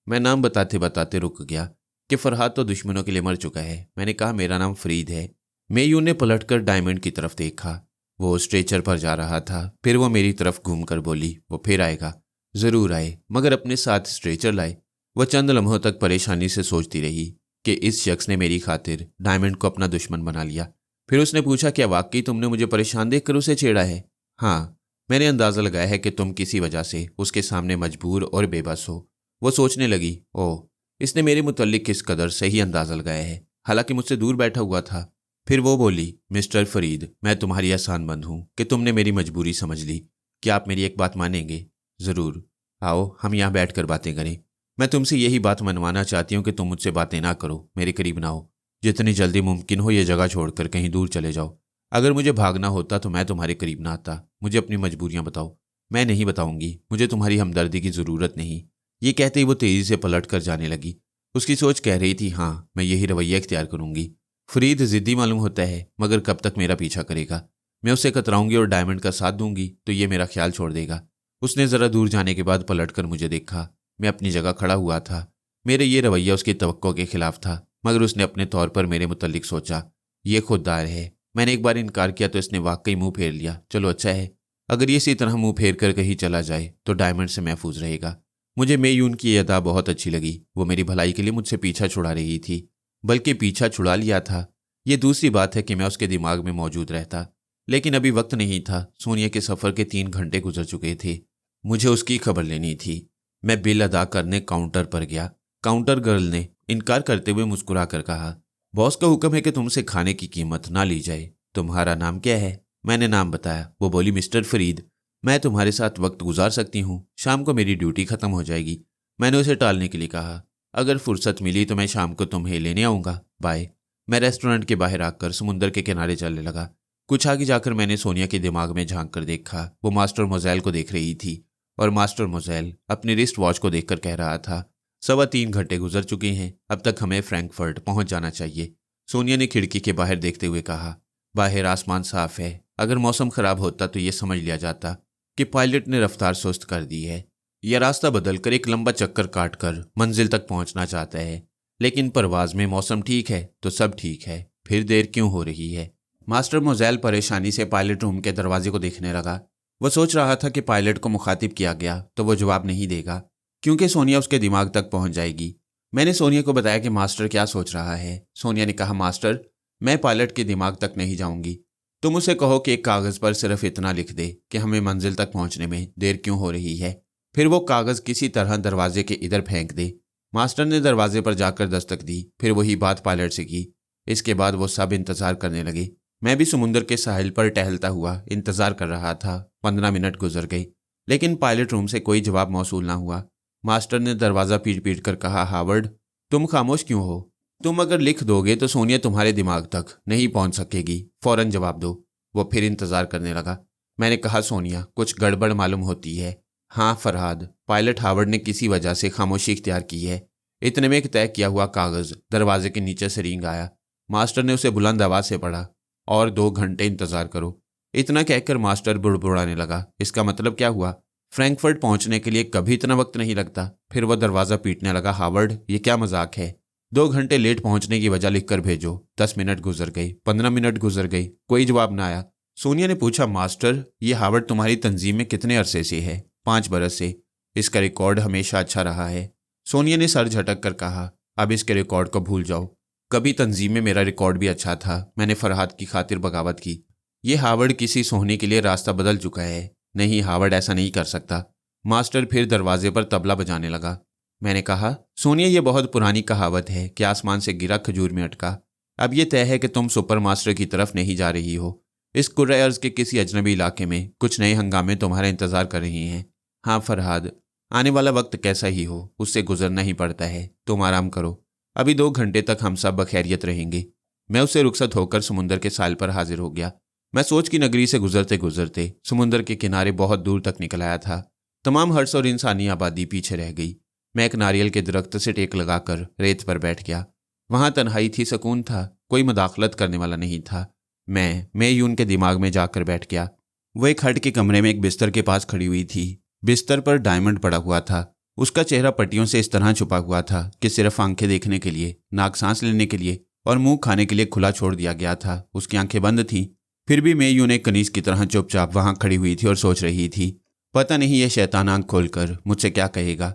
मैं नाम बताते बताते रुक गया कि फरहाद तो दुश्मनों के लिए मर चुका है। मैंने कहा मेरा नाम फरीद है। मेयून ने पलटकर डायमंड की तरफ देखा। वो स्ट्रेचर पर जा रहा था। फिर वो मेरी तरफ घूमकर बोली, वो फिर आएगा। जरूर आए, मगर अपने साथ स्ट्रेचर लाए। वह चंद लम्हों तक परेशानी से सोचती रही कि इस शख्स ने मेरी खातिर डायमंड को अपना दुश्मन बना लिया। फिर उसने पूछा, क्या वाकई तुमने मुझे परेशान देखकर उसे छेड़ा है? हाँ, मैंने अंदाजा लगाया है कि तुम किसी वजह से उसके सामने मजबूर और बेबस हो। वो सोचने लगी, ओह, इसने मेरे मुतल्लिक किस कदर सही अंदाजा लगाया है, हालांकि मुझसे दूर बैठा हुआ था। फिर वो बोली, मिस्टर फरीद, मैं तुम्हारी आसान बंद हूँ कि तुमने मेरी मजबूरी समझ ली। क्या आप मेरी एक बात मानेंगे? ज़रूर, आओ हम यहाँ बैठ कर बातें करें। मैं तुमसे यही बात मनवाना चाहती हूँ कि तुम मुझसे बातें ना करो, मेरे करीब ना हो। जितनी जल्दी मुमकिन हो ये जगह छोड़कर कहीं दूर चले जाओ। अगर मुझे भागना होता तो मैं तुम्हारे करीब ना आता। मुझे अपनी मजबूरियां बताओ। मैं नहीं बताऊंगी, मुझे तुम्हारी हमदर्दी की ज़रूरत नहीं। ये कहते ही वो तेज़ी से पलट कर जाने लगी। उसकी सोच कह रही थी, हाँ मैं यही रवैया इख्तियार करूंगी। फरीद ज़िद्दी मालूम होता है, मगर कब तक मेरा पीछा करेगा? मैं उससे कतराऊंगी और डायमंड का साथ दूंगी तो ये मेरा ख्याल छोड़ देगा। उसने ज़रा दूर जाने के बाद पलट कर मुझे देखा। मैं अपनी जगह खड़ा हुआ था। मेरे ये रवैया उसकी तवक्को के खिलाफ था, मगर उसने अपने तौर पर मेरे मुतल्लिक सोचा, ये खुददार है। मैंने एक बार इनकार किया तो इसने वाकई मुंह फेर लिया। चलो अच्छा है, अगर ये इसी तरह मुंह फेर कर कहीं चला जाए तो डायमंड से महफूज रहेगा। मुझे मेयून की ये अदा बहुत अच्छी लगी। वो मेरी भलाई के लिए मुझसे पीछा छुड़ा रही थी, बल्कि पीछा छुड़ा लिया था। ये दूसरी बात है कि मैं उसके दिमाग में मौजूद रहता, लेकिन अभी वक्त नहीं था। सोनिया के सफ़र के 3 घंटे गुजर चुके थे। मुझे उसकी खबर लेनी थी। मैं बिल अदा करने काउंटर पर गया। काउंटर गर्ल ने इनकार करते हुए मुस्कुरा कर कहा, बॉस का हुक्म है कि तुमसे खाने की कीमत ना ली जाए। तुम्हारा नाम क्या है? मैंने नाम बताया। वो बोली, मिस्टर फरीद, मैं तुम्हारे साथ वक्त गुजार सकती हूँ, शाम को मेरी ड्यूटी खत्म हो जाएगी। मैंने उसे टालने के लिए कहा, अगर फुर्सत मिली तो मैं शाम को तुम्हें लेने आऊँगा, बाय। मैं रेस्टोरेंट के बाहर आकर समुंदर के किनारे चलने लगा। कुछ आगे जाकर मैंने सोनिया के दिमाग में झांक कर देखा। वो मास्टर मोज़ेल को देख रही थी और मास्टर मोज़ेल अपनी रिस्ट वॉच को देखकर कह रहा था, 3.25 घंटे गुजर चुके हैं, अब तक हमें फ्रैंकफर्ट पहुंच जाना चाहिए। सोनिया ने खिड़की के बाहर देखते हुए कहा, बाहर आसमान साफ है। अगर मौसम खराब होता तो ये समझ लिया जाता कि पायलट ने रफ्तार सुस्त कर दी है। यह रास्ता बदलकर एक लंबा चक्कर काटकर मंजिल तक पहुंचना चाहता है, लेकिन परवाज में मौसम ठीक है तो सब ठीक है, फिर देर क्यों हो रही है? मास्टर मोज़ेल परेशानी से पायलट रूम के दरवाजे को देखने लगा। वह सोच रहा था कि पायलट को मुखातिब किया गया तो वो जवाब नहीं देगा, क्योंकि सोनिया उसके दिमाग तक पहुंच जाएगी। मैंने सोनिया को बताया कि मास्टर क्या सोच रहा है। सोनिया ने कहा, मास्टर, मैं पायलट के दिमाग तक नहीं जाऊंगी। तुम उसे कहो कि एक कागज़ पर सिर्फ इतना लिख दे कि हमें मंजिल तक पहुंचने में देर क्यों हो रही है। फिर वो कागज़ किसी तरह दरवाजे के इधर फेंक दे। मास्टर ने दरवाजे पर जाकर दस्तक दी, फिर वही बात पायलट से की। इसके बाद वो सब इंतज़ार करने लगे। मैं भी समुंदर के साहिल पर टहलता हुआ इंतज़ार कर रहा था। 15 मिनट गुजर गए, लेकिन पायलट रूम से कोई जवाब मौसूल ना हुआ। मास्टर ने दरवाज़ा पीट पीट कर कहा, हावर्ड, तुम खामोश क्यों हो? तुम अगर लिख दोगे तो सोनिया तुम्हारे दिमाग तक नहीं पहुंच सकेगी, फौरन जवाब दो। वो फिर इंतज़ार करने लगा। मैंने कहा, सोनिया, कुछ गड़बड़ मालूम होती है। हाँ फरहाद, पायलट हावर्ड ने किसी वजह से खामोशी इख्तियार की है। इतने में एक तय किया हुआ कागज़ दरवाजे के नीचे से रेंग आया। मास्टर ने उसे बुलंद आवाज़ से पढ़ा, और 2 घंटे इंतज़ार करो। इतना कहकर मास्टर बुड़बुड़ाने लगा। इसका मतलब क्या हुआ? फ्रैंकफर्ट पहुंचने के लिए कभी इतना वक्त नहीं लगता। फिर वह दरवाज़ा पीटने लगा, हावर्ड, ये क्या मजाक है? 2 घंटे लेट पहुंचने की वजह लिखकर भेजो। 10 मिनट गुजर गए, 15 मिनट गुजर गए, कोई जवाब ना आया। सोनिया ने पूछा, मास्टर, ये हावर्ड तुम्हारी तंजीम में कितने अरसे से है? 5 बरस से। इसका रिकॉर्ड हमेशा अच्छा रहा है। सोनिया ने सर झटक कर कहा, अब इसके रिकॉर्ड को भूल जाओ। कभी तंजीम में मेरा रिकॉर्ड भी अच्छा था। मैंने फरहाद की खातिर बगावत की। ये हावर्ड किसी सोहनी के लिए रास्ता बदल चुका है। नहीं, हावर्ड ऐसा नहीं कर सकता। मास्टर फिर दरवाजे पर तबला बजाने लगा। मैंने कहा, सोनिया, ये बहुत पुरानी कहावत है कि आसमान से गिरा खजूर में अटका। अब ये तय है कि तुम सुपर मास्टर की तरफ नहीं जा रही हो। इस कुर्रे अर्ज के किसी अजनबी इलाके में कुछ नए हंगामे तुम्हारा इंतजार कर रही हैं। हाँ फरहाद, आने वाला वक्त कैसा ही हो, उससे गुजरना ही पड़ता है। तुम आराम करो, अभी 2 घंटे तक हम सब बखैरियत रहेंगे। मैं उससे रुखसत होकर समुंदर के साहिल पर हाजिर हो गया। मैं सोच की नगरी से गुजरते गुजरते समुंदर के किनारे बहुत दूर तक निकल आया था। तमाम हर्ष और इंसानी आबादी पीछे रह गई। मैं एक नारियल के दरख्त से टेक लगाकर रेत पर बैठ गया। वहां तन्हाई थी, सुकून था, कोई मुदाखलत करने वाला नहीं था। मैं यूं उनके दिमाग में जाकर बैठ गया। वो एक हट के कमरे में एक बिस्तर के पास खड़ी हुई थी। बिस्तर पर डायमंड पड़ा हुआ था। उसका चेहरा पट्टियों से इस तरह छुपा हुआ था कि सिर्फ आंखें देखने के लिए, नाक सांस लेने के लिए और मुंह खाने के लिए खुला छोड़ दिया गया था। उसकी आंखें बंद थीं। फिर भी मैं यूं एक कनीज की तरह चुपचाप वहां खड़ी हुई थी और सोच रही थी, पता नहीं ये शैतान आंख खोलकर मुझसे क्या कहेगा।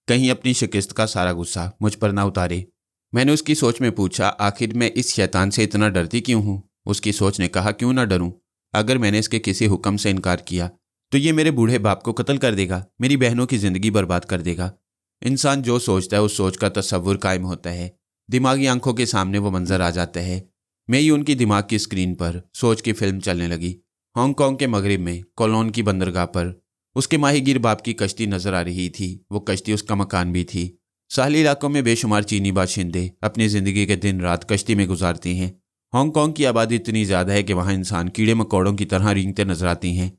कहीं अपनी शिकस्त का सारा गुस्सा मुझ पर ना उतारे। मैंने उसकी सोच में पूछा, आखिर मैं इस शैतान से इतना डरती क्यों हूं? उसकी सोच ने कहा, क्यों ना डरूं? अगर मैंने इसके किसी हुक्म से इनकार किया तो ये मेरे बूढ़े बाप को कत्ल कर देगा, मेरी बहनों की जिंदगी बर्बाद कर देगा। इंसान जो सोचता है उस सोच का तस्वुर कायम होता है। दिमागी आंखों के सामने वो मंजर आ जाता है। मैं ही उनकी दिमाग की स्क्रीन पर सोच की फिल्म चलने लगी। हांगकांग के मगरिब में कोलोन की बंदरगाह पर उसके माहीगीर बाप की कश्ती नजर आ रही थी। वो कश्ती उसका मकान भी थी। साहली इलाकों में बेशुमार चीनी बाशिंदे अपनी जिंदगी के दिन रात कश्ती में गुजारते हैं। हांगकांग की आबादी इतनी ज़्यादा है कि वहाँ इंसान कीड़े मकोड़ों की तरह रेंगते नजर आती हैं।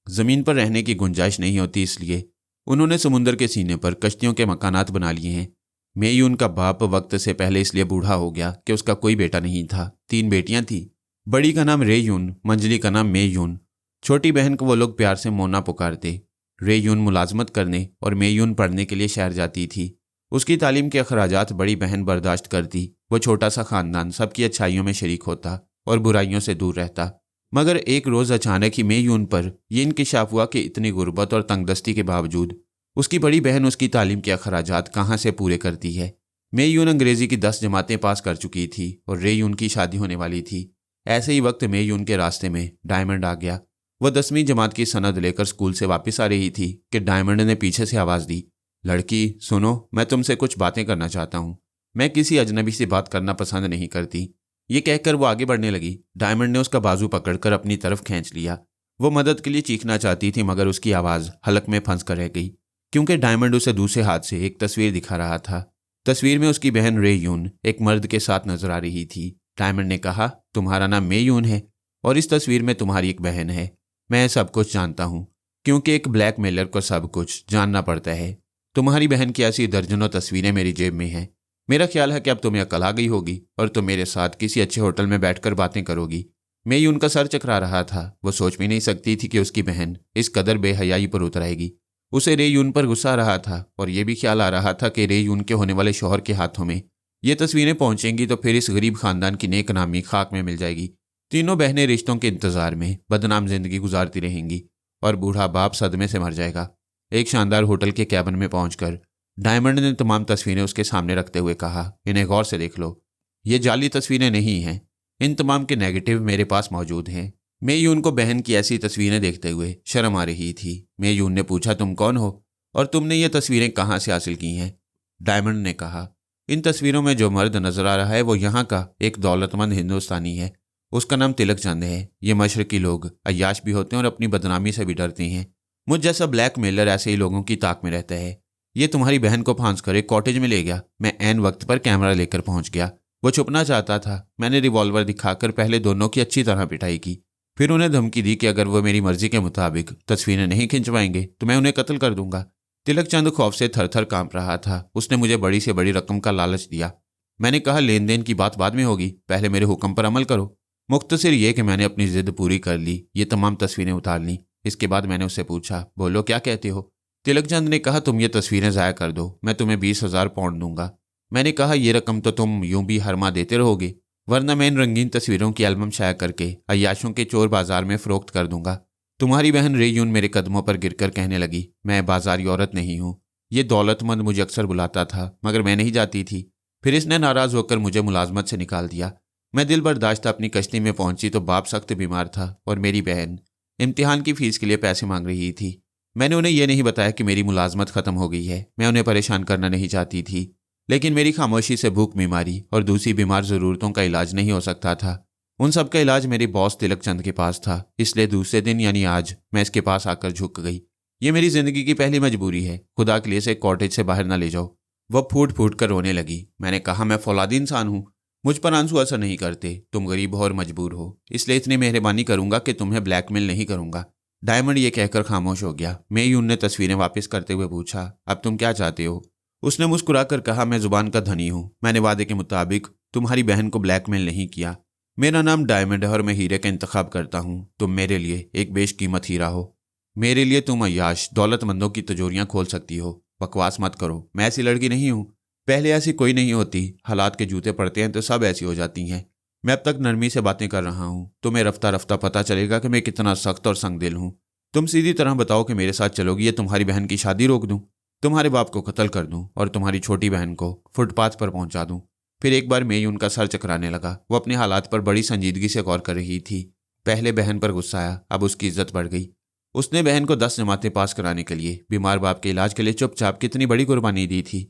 ज़मीन पर रहने की गुंजाइश नहीं होती, इसलिए उन्होंने समुंदर के सीने पर कश्तियों के मकानात बना लिए हैं। मेई उनका बाप वक्त से पहले इसलिए बूढ़ा हो गया कि उसका कोई बेटा नहीं था। 3 बेटियां थीं। बड़ी का नाम रेयून, मंजली का नाम मेयून। छोटी बहन को वो लोग प्यार से मोना पुकारते। रेयून मुलाजमत करने और मेयून पढ़ने के लिए शहर जाती थी। उसकी तालीम के अखराजात बड़ी बहन बर्दाश्त करती। वो छोटा सा खानदान सबकी अच्छाइयों में शरीक होता और बुराइयों से दूर रहता। मगर एक रोज़ अचानक ही मेयून पर यह इंकिशाफ हुआ कि इतनी गुर्बत और तंगदस्ती के बावजूद उसकी बड़ी बहन उसकी तालीम के अखराजात कहाँ से पूरे करती है। मेयून अंग्रेज़ी की 10 जमातें पास कर चुकी थी और रेयून की शादी होने वाली थी। ऐसे ही वक्त मेयून के रास्ते में डायमंड आ गया। वह 10वीं जमात की सनद लेकर स्कूल से वापस आ रही थी कि डायमंड ने पीछे से आवाज़ दी, लड़की सुनो, मैं तुमसे कुछ बातें करना चाहता हूँ। मैं किसी अजनबी से बात करना पसंद नहीं करती। ये कहकर वो आगे बढ़ने लगी। डायमंड ने उसका बाजू पकड़कर अपनी तरफ खींच लिया। वो मदद के लिए चीखना चाहती थी मगर उसकी आवाज़ हलक में फंस कर रह गई, क्योंकि डायमंड उसे दूसरे हाथ से एक तस्वीर दिखा रहा था। तस्वीर में उसकी बहन रेयून एक मर्द के साथ नजर आ रही थी। डायमंड ने कहा, तुम्हारा नाम मेयून है और इस तस्वीर में तुम्हारी एक बहन है। मैं सब कुछ जानता हूँ, क्योंकि एक ब्लैकमेलर को सब कुछ जानना पड़ता है। तुम्हारी बहन की ऐसी दर्जनों तस्वीरें मेरी जेब में हैं। मेरा ख्याल है कि अब तुम्हें अकल आ गई होगी और तुम मेरे साथ किसी अच्छे होटल में बैठकर बातें करोगी। मैं उनका सर चकरा रहा था। वो सोच भी नहीं सकती थी कि उसकी बहन इस कदर बेहयाई पर उतर आएगी। उसे रेयून पर गुस्सा आ रहा था और यह भी ख्याल आ रहा था कि रेयून के होने वाले शौहर के हाथों में ये तस्वीरें पहुंचेंगी तो फिर इस गरीब खानदान की नेक नामी खाक में मिल जाएगी। तीनों बहनें रिश्तों के इंतजार में बदनाम जिंदगी गुजारती रहेंगी और बूढ़ा बाप सदमे से मर जाएगा। एक शानदार होटल के कैबिन में पहुंचकर डायमंड ने तमाम तस्वीरें उसके सामने रखते हुए कहा, इन्हें गौर से देख लो। ये जाली तस्वीरें नहीं हैं। इन तमाम के नेगेटिव मेरे पास मौजूद हैं। मेयून को बहन की ऐसी तस्वीरें देखते हुए शर्म आ रही थी। मेयून ने पूछा, तुम कौन हो और तुमने ये तस्वीरें कहाँ से हासिल की हैं? डायमंड ने कहा, इन तस्वीरों में जो मर्द नजर आ रहा है वो यहाँ का एक दौलतमंद हिंदुस्तानी है। उसका नाम तिलक चंद है। ये मशरकी लोग अय्याश भी होते हैं और अपनी बदनामी से भी डरते हैं। मुझ जैसा ब्लैकमेलर ऐसे ही लोगों की ताक में रहता है। ये तुम्हारी बहन को फांस कर एक कॉटेज में ले गया। मैं ऐन वक्त पर कैमरा लेकर पहुंच गया। वो छुपना चाहता था। मैंने रिवॉल्वर दिखाकर पहले दोनों की अच्छी तरह पिटाई की, फिर उन्हें धमकी दी कि अगर वो मेरी मर्जी के मुताबिक तस्वीरें नहीं खिंचवाएंगे तो मैं उन्हें कत्ल कर दूंगा। तिलक चंद खौफ से थर थर कांप रहा था। उसने मुझे बड़ी से बड़ी रकम का लालच दिया। मैंने कहा, लेन देन की बात बाद में होगी, पहले मेरे हुक्म पर अमल करो। मुख्तसर ये कि मैंने अपनी जिद पूरी कर ली। ये तमाम तस्वीरें उतार लीं। इसके बाद मैंने उससे पूछा, बोलो क्या कहते हो? तिलक चंद ने कहा, तुम ये तस्वीरें ज़ाया कर दो, मैं तुम्हें 20,000 पाउंड दूंगा। मैंने कहा, ये रकम तो तुम यूं भी हर माह देते रहोगे, वरना मैं इन रंगीन तस्वीरों की एल्बम शाया करके अय्याशों के चोर बाजार में फरोख्त कर दूंगा। तुम्हारी बहन रेयून मेरे कदमों पर गिरकर कहने लगी, मैं बाजारी औरत नहीं हूँ। ये दौलतमंद मुझे अक्सर बुलाता था मगर मैं नहीं जाती थी। फिर इसने नाराज़ होकर मुझे मुलाजमत से निकाल दिया। मैं दिल बर्दाश्त अपनी कश्ती में पहुंची तो बाप सख्त बीमार था और मेरी बहन इम्तिहान की फीस के लिए पैसे मांग रही थी। मैंने उन्हें यह नहीं बताया कि मेरी मुलाजमत ख़त्म हो गई है। मैं उन्हें परेशान करना नहीं चाहती थी, लेकिन मेरी खामोशी से भूख, बीमारी और दूसरी बीमार ज़रूरतों का इलाज नहीं हो सकता था। उन सब का इलाज मेरे बॉस तिलक चंद के पास था। इसलिए दूसरे दिन यानी आज मैं इसके पास आकर झुक गई। ये मेरी ज़िंदगी की पहली मजबूरी है। खुदा के लिए इसे कॉटेज से बाहर ना ले जाओ। वह फूट फूट कर रोने लगी। मैंने कहा, मैं फौलादी इंसान हूँ। मुझ पर आंसू असर नहीं करते, तुम गरीब हो और मजबूर हो, इसलिए इतनी मेहरबानी करूंगा कि तुम्हें ब्लैकमेल नहीं करूंगा। डायमंड ये कहकर खामोश हो गया। मेयून ने तस्वीरें वापस करते हुए पूछा, अब तुम क्या चाहते हो? उसने मुस्कुराकर कहा, मैं जुबान का धनी हूँ, मैंने वादे के मुताबिक तुम्हारी बहन को ब्लैकमेल नहीं किया। मेरा नाम डायमंड है और मैं हीरे का इंतखाब करता हूँ। तुम मेरे लिए एक बेशकीमत हीरा हो। मेरे लिए तुम अय्याश दौलतमंदों की तिजोरियां खोल सकती हो। बकवास मत करो, मैं ऐसी लड़की नहीं हूँ। पहले ऐसी कोई नहीं होती, हालात के जूते पड़ते हैं तो सब ऐसी हो जाती हैं। मैं अब तक नरमी से बातें कर रहा हूँ, तुम्हें रफ्ता रफ्ता पता चलेगा कि मैं कितना सख्त और संगदिल हूँ। तुम सीधी तरह बताओ कि मेरे साथ चलोगी या तुम्हारी बहन की शादी रोक दूं, तुम्हारे बाप को कत्ल कर दूं और तुम्हारी छोटी बहन को फुटपाथ पर पहुंचा दूं। फिर एक बार मेयून का सर चकराने लगा। वो अपने हालात पर बड़ी संजीदगी से गौर कर रही थी। पहले बहन पर गुस्सा आया, अब उसकी इज्जत बढ़ गई। उसने बहन को 10 जमातें पास कराने के लिए, बीमार बाप के इलाज के लिए चुपचाप कितनी बड़ी कुर्बानी दी थी।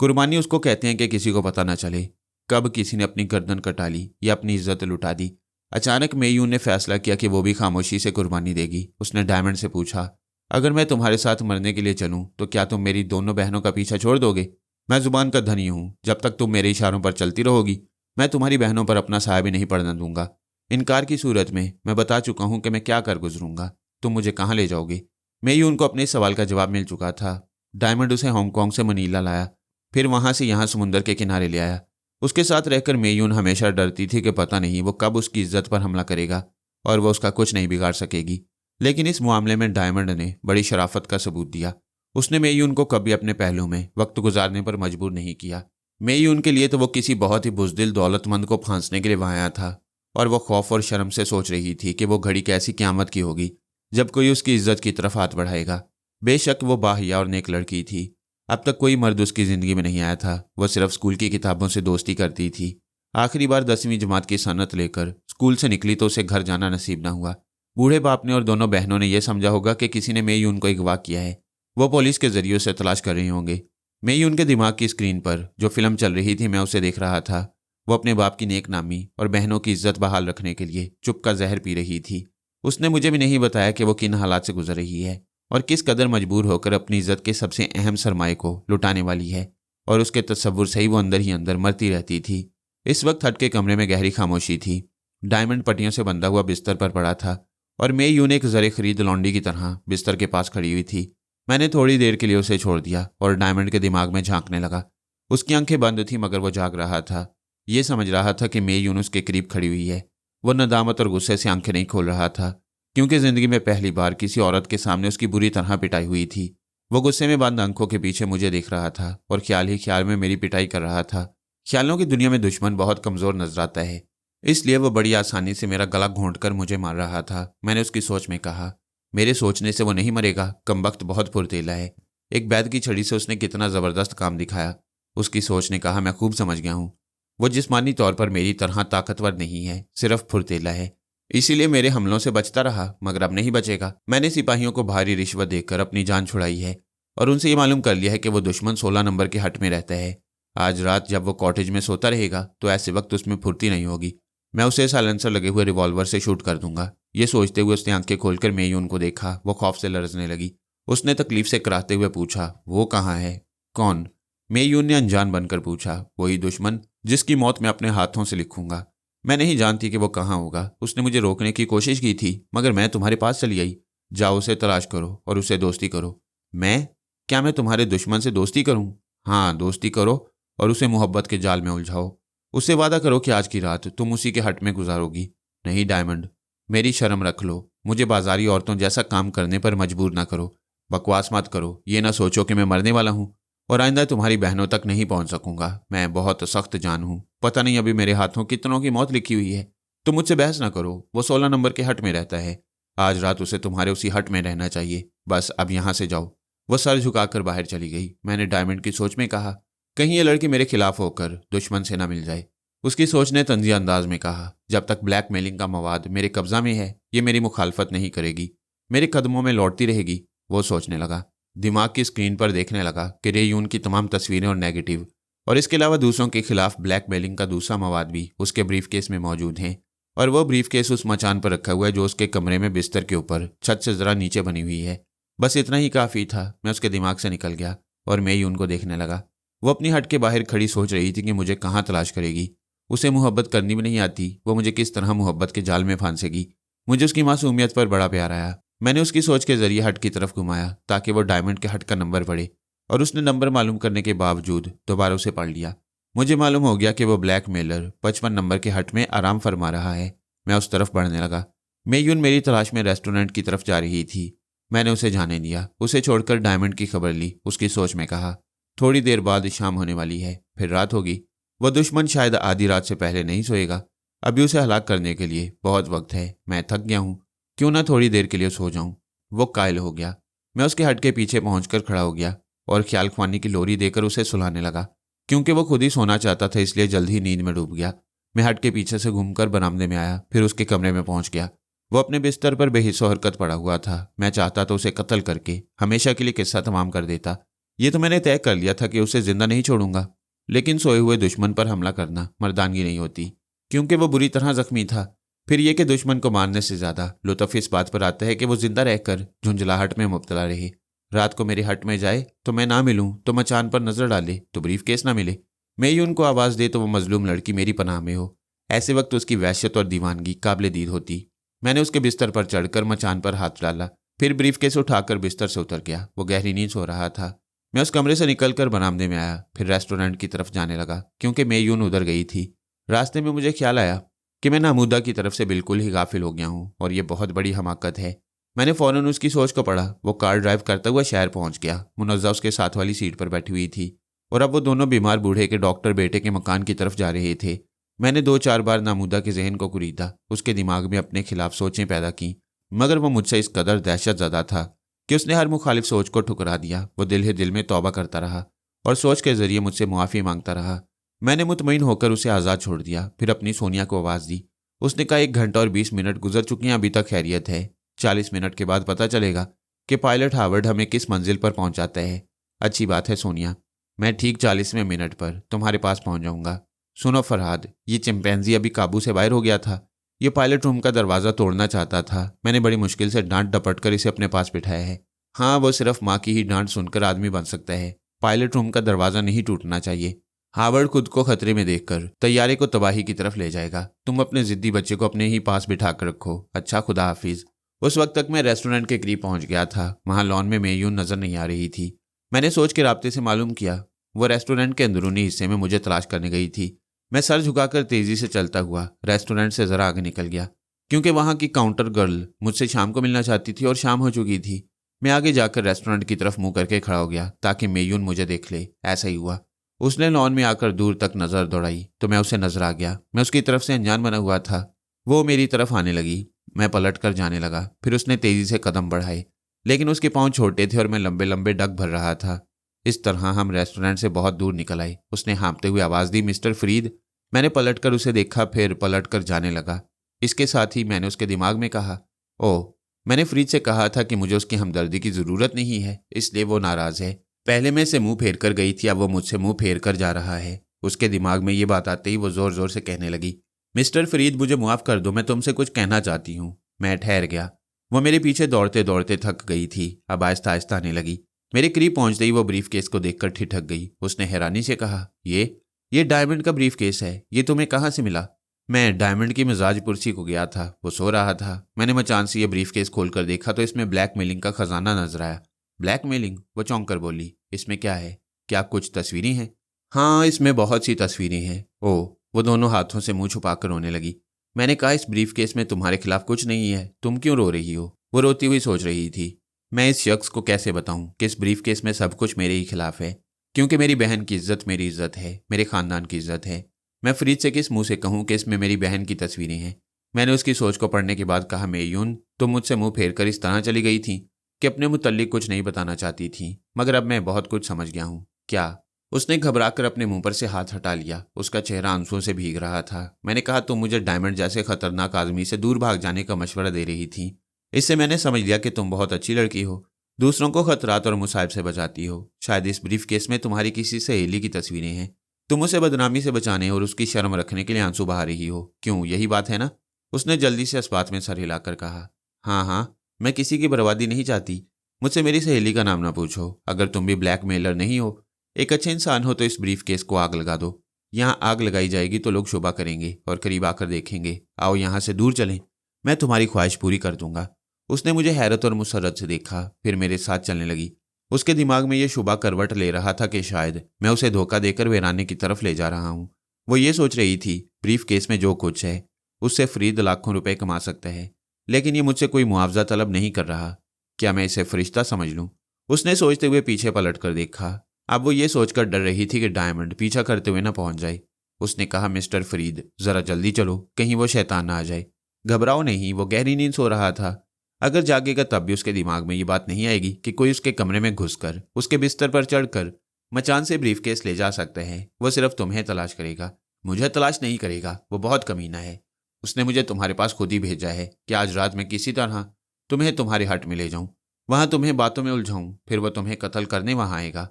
कुर्बानी उसको कहते हैं कि किसी को पता न चले कब किसी ने अपनी गर्दन कटा ली या अपनी इज्जत लुटा दी। अचानक मेयून ने फैसला किया कि वो भी खामोशी से कुर्बानी देगी। उसने डायमंड से पूछा, अगर मैं तुम्हारे साथ मरने के लिए चलूं तो क्या तुम मेरी दोनों बहनों का पीछा छोड़ दोगे? मैं जुबान का धनी हूं, जब तक तुम मेरे इशारों पर चलती रहोगी मैं तुम्हारी बहनों पर अपना साया भी नहीं पड़ने दूंगा। इनकार की सूरत में मैं बता चुका हूं कि मैं क्या कर गुजरूंगा। तुम मुझे कहाँ ले जाओगे? मेयून को अपने सवाल का जवाब मिल चुका था। डायमंड उसे हांगकांग से मनीला लाया, फिर वहां से यहाँ समुंदर के किनारे ले आया। उसके साथ रहकर मेयून हमेशा डरती थी कि पता नहीं वो कब उसकी इज्जत पर हमला करेगा और वो उसका कुछ नहीं बिगाड़ सकेगी। लेकिन इस मामले में डायमंड ने बड़ी शराफत का सबूत दिया। उसने मेयून को कभी अपने पहलू में वक्त गुजारने पर मजबूर नहीं किया। मेयून के लिए तो वो किसी बहुत ही बुज़दिल दौलतमंद को फांसने के लिए वहां आया था और वो खौफ और शर्म से सोच रही थी कि वो घड़ी कैसी क़यामत की होगी जब कोई उसकी इज्जत की तरफ हाथ बढ़ाएगा। बेशक वो बाहिया और नेक लड़की थी। अब तक कोई मर्द उसकी ज़िंदगी में नहीं आया था। वह सिर्फ स्कूल की किताबों से दोस्ती करती थी। आखिरी बार 10वीं जमात की सनत लेकर स्कूल से निकली तो उसे घर जाना नसीब न हुआ। बूढ़े बाप ने और दोनों बहनों ने यह समझा होगा कि किसी ने मेयून को अगवा किया है। वो पुलिस के जरिए उसे तलाश कर रहे होंगे। मेयून के दिमाग की स्क्रीन पर जो फिल्म चल रही थी मैं उसे देख रहा था। वो अपने बाप की नेक नामी और बहनों की इज्जत बहाल रखने के लिए चुप का जहर पी रही थी। उसने मुझे भी नहीं बताया कि वो किन हालात से गुजर रही है और किस कदर मजबूर होकर अपनी इज्जत के सबसे अहम सरमाए को लुटाने वाली है। और उसके तस्वुर से ही वो अंदर ही अंदर मरती रहती थी। इस वक्त हट के कमरे में गहरी खामोशी थी। डायमंड पट्टियों से बंधा हुआ बिस्तर पर पड़ा था और मेयून एक जरे खरीद लौंडी की तरह बिस्तर के पास खड़ी हुई थी। मैंने थोड़ी देर के लिए उसे छोड़ दिया और डायमंड के दिमाग में झांकने लगा। उसकी आंखें बंद थी मगर वो जाग रहा था। ये समझ रहा था कि मेयून उसके करीब खड़ी हुई है। वो नदामत और गुस्से से आंखें नहीं खोल रहा था क्योंकि जिंदगी में पहली बार किसी औरत के सामने उसकी बुरी तरह पिटाई हुई थी। वो गुस्से में बंद आंखों के पीछे मुझे देख रहा था और ख्याल ही ख्याल में मेरी पिटाई कर रहा था। ख्यालों की दुनिया में दुश्मन बहुत कमजोर नजर आता है, इसलिए वो बड़ी आसानी से मेरा गला घोंटकर मुझे मार रहा था। मैंने उसकी सोच में कहा, मेरे सोचने से वो नहीं मरेगा, कमबख्त बहुत फुर्तीला है। एक बैद की छड़ी से उसने कितना जबरदस्त काम दिखाया। उसकी सोच ने कहा, मैं खूब समझ गया हूँ। वो जिस्मानी तौर पर मेरी तरह ताकतवर नहीं है, सिर्फ फुर्तीला है। इसीलिए मेरे हमलों से बचता रहा मगर अब नहीं बचेगा। मैंने सिपाहियों को भारी रिश्वत देकर अपनी जान छुड़ाई है और उनसे ये मालूम कर लिया है कि वो दुश्मन 16 नंबर के हट में रहता है। आज रात जब वो कॉटेज में सोता रहेगा तो ऐसे वक्त उसमें फुर्ती नहीं होगी। मैं उसे साइलेंसर लगे हुए रिवॉल्वर से शूट कर दूंगा। ये सोचते हुए उसने आंखें खोलकर मेयून को देखा। वो खौफ से लरजने लगी। उसने तकलीफ से कराहते हुए पूछा, वो कहाँ है? कौन? मेयून ने अनजान बनकर पूछा। वही दुश्मन जिसकी मौत मैं अपने हाथों से लिखूंगा। मैं नहीं जानती कि वो कहाँ होगा। उसने मुझे रोकने की कोशिश की थी मगर मैं तुम्हारे पास चली आई। जाओ उसे तलाश करो और उसे दोस्ती करो। मैं? क्या मैं तुम्हारे दुश्मन से दोस्ती करूं? हाँ, दोस्ती करो और उसे मोहब्बत के जाल में उलझाओ। उससे वादा करो कि आज की रात तुम उसी के हट में गुजारोगी। नहीं डायमंड, मेरी शर्म रख लो। मुझे बाजारी औरतों जैसा काम करने पर मजबूर ना करो। बकवास मत करो। ये ना सोचो कि मैं मरने वाला हूँ और आइंदा तुम्हारी बहनों तक नहीं पहुंच सकूंगा। मैं बहुत सख्त जान हूं। पता नहीं अभी मेरे हाथों कितनों की मौत लिखी हुई है। तुम मुझसे बहस ना करो। वो 16 नंबर के हट में रहता है। आज रात उसे तुम्हारे उसी हट में रहना चाहिए। बस अब यहां से जाओ। वह सर झुकाकर बाहर चली गई। मैंने डायमंड की सोच में कहा, कहीं ये लड़की मेरे खिलाफ होकर दुश्मन से ना मिल जाए। उसकी सोच ने तंजी अंदाज में कहा, जब तक ब्लैकमेलिंग का मवाद मेरे कब्जा में है ये मेरी मुखालफत नहीं करेगी, मेरे कदमों में लौटती रहेगी। वो सोचने लगा। दिमाग की स्क्रीन पर देखने लगा कि रेयून की तमाम तस्वीरें और नेगेटिव और इसके अलावा दूसरों के खिलाफ ब्लैकमेलिंग का दूसरा मवाद भी उसके ब्रीफकेस में मौजूद हैं। और वो ब्रीफकेस उस मचान पर रखा हुआ है जो उसके कमरे में बिस्तर के ऊपर छत से जरा नीचे बनी हुई है। बस इतना ही काफ़ी था। मैं उसके दिमाग से निकल गया और मैं ही उनको देखने लगा। वो अपनी हट के बाहर खड़ी सोच रही थी कि मुझे कहाँ तलाश करेगी। उसे मोहब्बत करनी भी नहीं आती, वो मुझे किस तरह मोहब्बत के जाल में फांसेगी। मुझे उसकी मासूमियत पर बड़ा प्यार आया। मैंने उसकी सोच के जरिए हट की तरफ घुमाया ताकि वो डायमंड के हट का नंबर पढ़े, और उसने नंबर मालूम करने के बावजूद दोबारा उसे पढ़ लिया। मुझे मालूम हो गया कि वो ब्लैकमेलर 55 नंबर के हट में आराम फरमा रहा है। मैं उस तरफ बढ़ने लगा। मेयून मेरी तलाश में रेस्टोरेंट की तरफ जा रही थी। मैंने उसे जाने दिया। उसे छोड़कर डायमंड की खबर ली। उसकी सोच में कहा, थोड़ी देर बाद शाम होने वाली है, फिर रात होगी। वह दुश्मन शायद आधी रात से पहले नहीं सोएगा। अभी उसे हलाक करने के लिए बहुत वक्त है। मैं थक गया हूँ, क्यों ना थोड़ी देर के लिए सो जाऊं। वो कायल हो गया। मैं उसके हट के पीछे पहुंचकर खड़ा हो गया और ख्याल ख्वानी की लोरी देकर उसे सुलाने लगा। क्योंकि वो खुद ही सोना चाहता था, इसलिए जल्द ही नींद में डूब गया। मैं हट के पीछे से घूमकर बरामदे में आया, फिर उसके कमरे में पहुंच गया। वो अपने बिस्तर पर बेहिस्सो हरकत पड़ा हुआ था। मैं चाहता तो उसे कत्ल करके हमेशा के लिए किस्सा तमाम कर देता। ये तो मैंने तय कर लिया था कि उसे जिंदा नहीं छोड़ूंगा, लेकिन सोए हुए दुश्मन पर हमला करना मर्दानगी नहीं होती, क्योंकि वो बुरी तरह जख्मी था। फिर यह कि दुश्मन को मारने से ज्यादा लुत्फ इस बात पर आता है कि वो जिंदा रहकर झुंझलाहट में मुब्तला रहे। रात को मेरे हट में जाए तो मैं ना मिलूं, तो मचान पर नजर डाले तो ब्रीफ केस ना मिले। मैं ही उनको आवाज दे तो वो मजलूम लड़की मेरी पनाह में हो। ऐसे वक्त उसकी वहशत और दीवानगी काबिल दीद होती। मैंने उसके बिस्तर पर चढ़कर मचान पर हाथ डाला, फिर ब्रीफ केस उठाकर बिस्तर से उतर गया। वो गहरी नींद सो रहा था। मैं उस कमरे से निकलकर बरामदे में आया, फिर रेस्टोरेंट की तरफ जाने लगा, क्योंकि मेयून उधर गई थी। रास्ते में मुझे ख्याल आया कि मैं नामूदा की तरफ से बिल्कुल ही गाफिल हो गया हूँ, और ये बहुत बड़ी हमाकत है। मैंने फौरन उसकी सोच को पढ़ा। वो कार ड्राइव करता हुआ शहर पहुंच गया। मुनज़्ज़ा उसके साथ वाली सीट पर बैठी हुई थी, और अब वो दोनों बीमार बूढ़े के डॉक्टर बेटे के मकान की तरफ जा रहे थे। मैंने 2-4 बार नामूदा के जहन को कुरीदा, उसके दिमाग में अपने खिलाफ सोचें पैदा की, मगर वो मुझसे इस कदर दहशत ज़दा था कि उसने हर मुखालिफ सोच को ठुकरा दिया। वो दिल ही दिल में तौबा करता रहा और सोच के जरिए मुझसे मुआफ़ी मांगता रहा। मैंने मुतमईन होकर उसे आज़ाद छोड़ दिया, फिर अपनी सोनिया को आवाज़ दी। उसने कहा 1 घंटा और 20 मिनट गुजर चुके हैं, अभी तक खैरियत है। 40 मिनट के बाद पता चलेगा कि पायलट हार्वर्ड हमें किस मंजिल पर पहुंचाता है। अच्छी बात है सोनिया, मैं ठीक 40वें मिनट पर तुम्हारे पास पहुंच जाऊंगा। सुनो फरहाद, ये चिंपैंजी अभी काबू से बाहर हो गया था। ये पायलट रूम का दरवाज़ा तोड़ना चाहता था। मैंने बड़ी मुश्किल से डांट डपट कर इसे अपने पास बिठाया है। हाँ, वो सिर्फ माँ की ही डांट सुनकर आदमी बन सकता है। पायलट रूम का दरवाज़ा नहीं टूटना चाहिए। हार्वर्ड खुद को खतरे में देखकर तैयारे को तबाही की तरफ ले जाएगा। तुम अपने जिद्दी बच्चे को अपने ही पास बिठा कर रखो। अच्छा, खुदा हाफिज। उस वक्त तक मैं रेस्टोरेंट के करीब पहुंच गया था। वहां लॉन में मेयून नजर नहीं आ रही थी। मैंने सोच के राब्ते से मालूम किया वो रेस्टोरेंट के अंदरूनी हिस्से में मुझे तलाश करने गई थी। मैं सर झुकाकर तेजी से चलता हुआ रेस्टोरेंट से जरा आगे निकल गया, क्योंकि वहां की काउंटर गर्ल मुझसे शाम को मिलना चाहती थी और शाम हो चुकी थी। मैं आगे जाकर रेस्टोरेंट की तरफ मुंह करके खड़ा हो गया ताकि मेयून मुझे देख ले। ऐसा ही हुआ। उसने लॉन में आकर दूर तक नजर दौड़ाई तो मैं उसे नजर आ गया। मैं उसकी तरफ से अनजान बना हुआ था। वो मेरी तरफ आने लगी। मैं पलट कर जाने लगा, फिर उसने तेजी से कदम बढ़ाए, लेकिन उसके पांव छोटे थे और मैं लंबे लंबे डग भर रहा था। इस तरह हम रेस्टोरेंट से बहुत दूर निकल आए। उसने हाँफते हुए आवाज़ दी, मिस्टर फरीद। मैंने पलट कर उसे देखा, फिर पलट कर जाने लगा। इसके साथ ही मैंने उसके दिमाग में कहा, ओह, मैंने फरीद से कहा था कि मुझे उसकी हमदर्दी की ज़रूरत नहीं है, इसलिए वो नाराज़ है। पहले मैं से मुंह फेर कर गई थी, अब वो मुझसे मुंह फेर कर जा रहा है। उसके दिमाग में ये बात आते ही वो जोर जोर से कहने लगी, मिस्टर फरीद, मुझे मुआफ़ कर दो, मैं तुमसे कुछ कहना चाहती हूँ। मैं ठहर गया। वो मेरे पीछे दौड़ते दौड़ते थक गई थी, अब आहिस्ता आहिस्ता आने लगी। मेरे करीब पहुंचते ही वो ब्रीफ केस को देखकर ठिठक गई। उसने हैरानी से कहा, ये डायमंड का ब्रीफ केस है, ये तुम्हें कहाँ से मिला? मैं डायमंड की मिजाज पुरसी को गया था, वो सो रहा था। मैंने मचान से ये ब्रीफ केस खोलकर देखा तो इसमें ब्लैकमेलिंग का खजाना नजर आया। ब्लैकमेलिंग? वो चौंक कर बोली, इसमें क्या है? क्या कुछ तस्वीरें हैं? हाँ, इसमें बहुत सी तस्वीरें हैं। ओह, वो दोनों हाथों से मुंह छुपाकर रोने लगी। मैंने कहा, इस ब्रीफ केस में तुम्हारे खिलाफ कुछ नहीं है, तुम क्यों रो रही हो? वो रोती हुई सोच रही थी, मैं इस शख्स को कैसे बताऊं कि इस ब्रीफ केस में सब कुछ मेरे ही खिलाफ है, क्योंकि मेरी बहन की इज्जत मेरी इज्जत है, मेरे खानदान की इज्जत है। मैं फरीद से किस मुंह से कहूं कि इसमें मेरी बहन की तस्वीरें हैं? मैंने उसकी सोच को पढ़ने के बाद कहा, मेयून, तुम मुझसे मुंह फेर कर इस तरह चली गई थी कि अपने मुतल्लिक कुछ नहीं बताना चाहती थी, मगर अब मैं बहुत कुछ समझ गया हूँ। क्या? उसने घबराकर अपने मुंह पर से हाथ हटा लिया। उसका चेहरा आंसुओं से भीग रहा था। मैंने कहा, तुम मुझे डायमंड जैसे खतरनाक आदमी से दूर भाग जाने का मशवरा दे रही थी। इससे मैंने समझ लिया कि तुम बहुत अच्छी लड़की हो, दूसरों को खतरात और मुसाइब से बचाती हो। शायद इस ब्रीफ केस में तुम्हारी किसी सहेली की तस्वीरें हैं। तुम उसे बदनामी से बचाने और उसकी शर्म रखने के लिए आंसू बहा रही हो। क्यों, यही बात है ना? उसने जल्दी से इस बात में सर हिलाकर कहा, हाँ हाँ, मैं किसी की बर्बादी नहीं चाहती। मुझसे मेरी सहेली का नाम ना पूछो। अगर तुम भी ब्लैकमेलर नहीं हो, एक अच्छे इंसान हो, तो इस ब्रीफ केस को आग लगा दो। यहाँ आग लगाई जाएगी तो लोग शोभा करेंगे और करीब आकर देखेंगे। आओ यहाँ से दूर चलें, मैं तुम्हारी ख्वाहिश पूरी कर दूंगा। उसने मुझे हैरत और मुसर्रत से देखा, फिर मेरे साथ चलने लगी। उसके दिमाग में यह शुबा करवट ले रहा था कि शायद मैं उसे धोखा देकर वीराने की तरफ ले जा रहा हूँ। वो ये सोच रही थी, ब्रीफ केस में जो कुछ है उससे फरीद लाखों रुपए कमा सकता है, लेकिन ये मुझसे कोई मुआवजा तलब नहीं कर रहा। क्या मैं इसे फरिश्ता समझ लूँ? उसने सोचते हुए पीछे पलट कर देखा। अब वो ये सोचकर डर रही थी कि डायमंड पीछा करते हुए न पहुंच जाए। उसने कहा, मिस्टर फरीद जरा जल्दी चलो, कहीं वो शैतान ना आ जाए। घबराओ नहीं, वो गहरी नींद सो रहा था। अगर जागेगा तब भी उसके दिमाग में ये बात नहीं आएगी कि कोई उसके कमरे में घुसकर उसके बिस्तर पर चढ़कर मचान से ब्रीफकेस ले जा सकता है। वो सिर्फ तुम्हें तलाश करेगा, मुझे तलाश नहीं करेगा। वो बहुत कमीना है। उसने मुझे तुम्हारे पास खुद ही भेजा है कि आज रात में किसी तरह तुम्हें तुम्हारे हट में ले जाऊं, वहां तुम्हें बातों में उलझाऊं, फिर वो तुम्हें कत्ल करने वहां आएगा।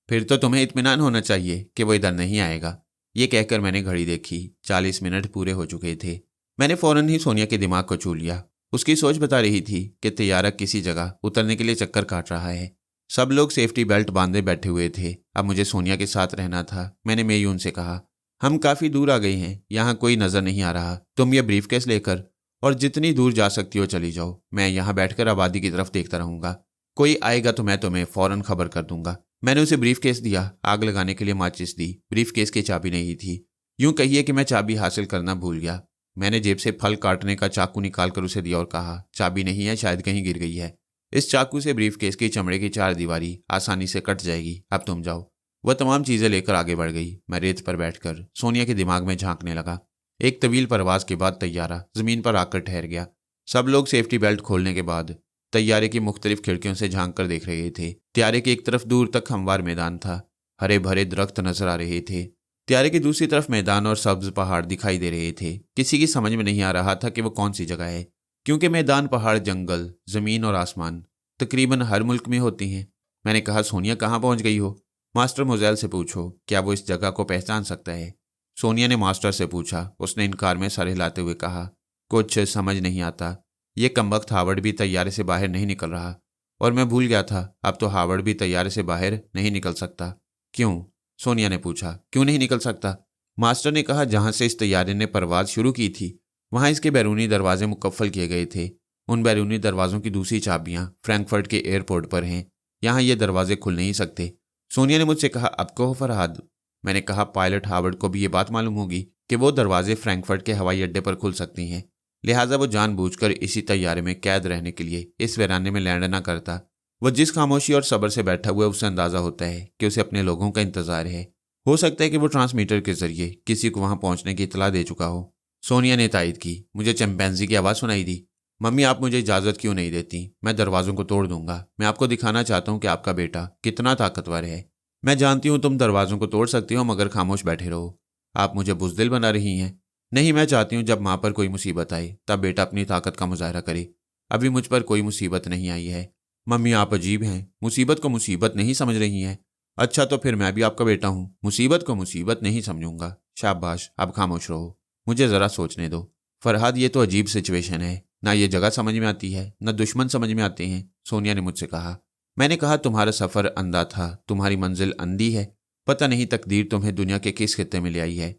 फिर तो तुम्हें इत्मीनान होना चाहिए कि वो इधर नहीं आएगा। ये कहकर मैंने घड़ी देखी, 40 मिनट पूरे हो चुके थे। मैंने फौरन ही सोनिया के दिमाग को छू लिया। उसकी सोच बता रही थी कि तैयारा किसी जगह उतरने के लिए चक्कर काट रहा है। सब लोग सेफ्टी बेल्ट बांधे बैठे हुए थे। अब मुझे सोनिया के साथ रहना था। मैंने मेयून से कहा, हम काफी दूर आ गए हैं, यहाँ कोई नजर नहीं आ रहा। तुम ये ब्रीफकेस लेकर और जितनी दूर जा सकती हो चली जाओ। मैं यहाँ बैठकर आबादी की तरफ देखता रहूंगा। कोई आएगा तो मैं तुम्हें फौरन खबर कर दूंगा। मैंने उसे ब्रीफकेस दिया। आग लगाने के लिए माचिस दी। ब्रीफकेस की चाबी नहीं थी। यूं कहिए कि मैं चाबी हासिल करना भूल गया। मैंने जेब से फल काटने का चाकू निकालकर उसे दिया और कहा, चाबी नहीं है, शायद कहीं गिर गई है। इस चाकू से ब्रीफकेस की चमड़े की 4 दीवारी आसानी से कट जाएगी। अब तुम जाओ। वह तमाम चीजें लेकर आगे बढ़ गई। मैं रेत पर बैठकर सोनिया के दिमाग में झांकने लगा। एक तवील परवाज के बाद तैयारा जमीन पर आकर ठहर गया। सब लोग सेफ्टी बेल्ट खोलने के बाद तैयारे की मुख्तलिफ खिड़कियों से झांक कर देख रहे थे। त्यारे की एक तरफ दूर तक हमवार मैदान था। हरे भरे दरख्त नजर आ रहे थे। त्यारे की दूसरी तरफ मैदान और सब्ज पहाड़ दिखाई दे रहे थे। किसी की समझ में नहीं आ रहा था कि वो कौन सी जगह है, क्योंकि मैदान, पहाड़, जंगल, जमीन और आसमान तकरीबन हर मुल्क में होती हैं। मैंने कहा, सोनिया कहाँ पहुंच गई हो? मास्टर मोज़ेल से पूछो, क्या वो इस जगह को पहचान सकता है? सोनिया ने मास्टर से पूछा। उसने इनकार में सर हिलाते हुए कहा, कुछ समझ नहीं आता। ये कमबख्त हावर्ड भी तैयारे से बाहर नहीं निकल रहा। और मैं भूल गया था, अब तो हावर्ड भी तैयारे से बाहर नहीं निकल सकता। क्यों? सोनिया ने पूछा। क्यों नहीं निकल सकता? मास्टर ने कहा, जहां से इस तैयारे ने परवाज शुरू की थी वहां इसके बैरूनी दरवाजे मुकफ्फल किए गए थे। उन बैरूनी दरवाजों की दूसरी चाबियां फ्रैंकफर्ट के एयरपोर्ट पर हैं। यहाँ ये दरवाजे खुल नहीं सकते। सोनिया ने मुझसे कहा, अब कहो फरहाद। मैंने कहा, पायलट हावर्ड को भी ये बात मालूम होगी कि वो दरवाजे फ्रैंकफर्ट के हवाई अड्डे पर खुल सकती हैं, लिहाजा वो जानबूझकर इसी तैयारे में कैद रहने के लिए इस वीराने में लैंड ना करता। वो जिस खामोशी और सब्र से बैठा हुआ है, उससे अंदाजा होता है कि उसे अपने लोगों का इंतजार है। हो सकता है कि वो ट्रांसमीटर के जरिए किसी को वहां पहुंचने की इतला दे चुका हो। सोनिया ने तायद की। मुझे चिंपैंजी की आवाज़ सुनाई दी। मम्मी, आप मुझे इजाज़त क्यों नहीं देती? मैं दरवाज़ों को तोड़ दूंगा। मैं आपको दिखाना चाहता हूँ कि आपका बेटा कितना ताकतवर है। मैं जानती हूँ तुम दरवाज़ों को तोड़ सकती हो, मगर खामोश बैठे रहो। आप मुझे बुज़दिल बना रही हैं। नहीं, मैं चाहती हूँ जब माँ पर कोई मुसीबत आए तब बेटा अपनी ताकत का मुजाहरा करे। अभी मुझ पर कोई मुसीबत नहीं आई है। मम्मी, आप अजीब हैं, मुसीबत को मुसीबत नहीं समझ रही हैं। अच्छा, तो फिर मैं भी आपका बेटा हूँ, मुसीबत को मुसीबत नहीं समझूंगा। शाबाश, अब खामोश रहो, मुझे ज़रा सोचने दो। फरहाद, ये तो अजीब सिचुएशन है। ना ये जगह समझ में आती है, ना दुश्मन समझ में आते हैं। सोनिया ने मुझसे कहा। मैंने कहा, तुम्हारा सफ़र अंधा था, तुम्हारी मंजिल अंधी है। पता नहीं तकदीर तुम्हें दुनिया के किस खित्ते में ले आई है।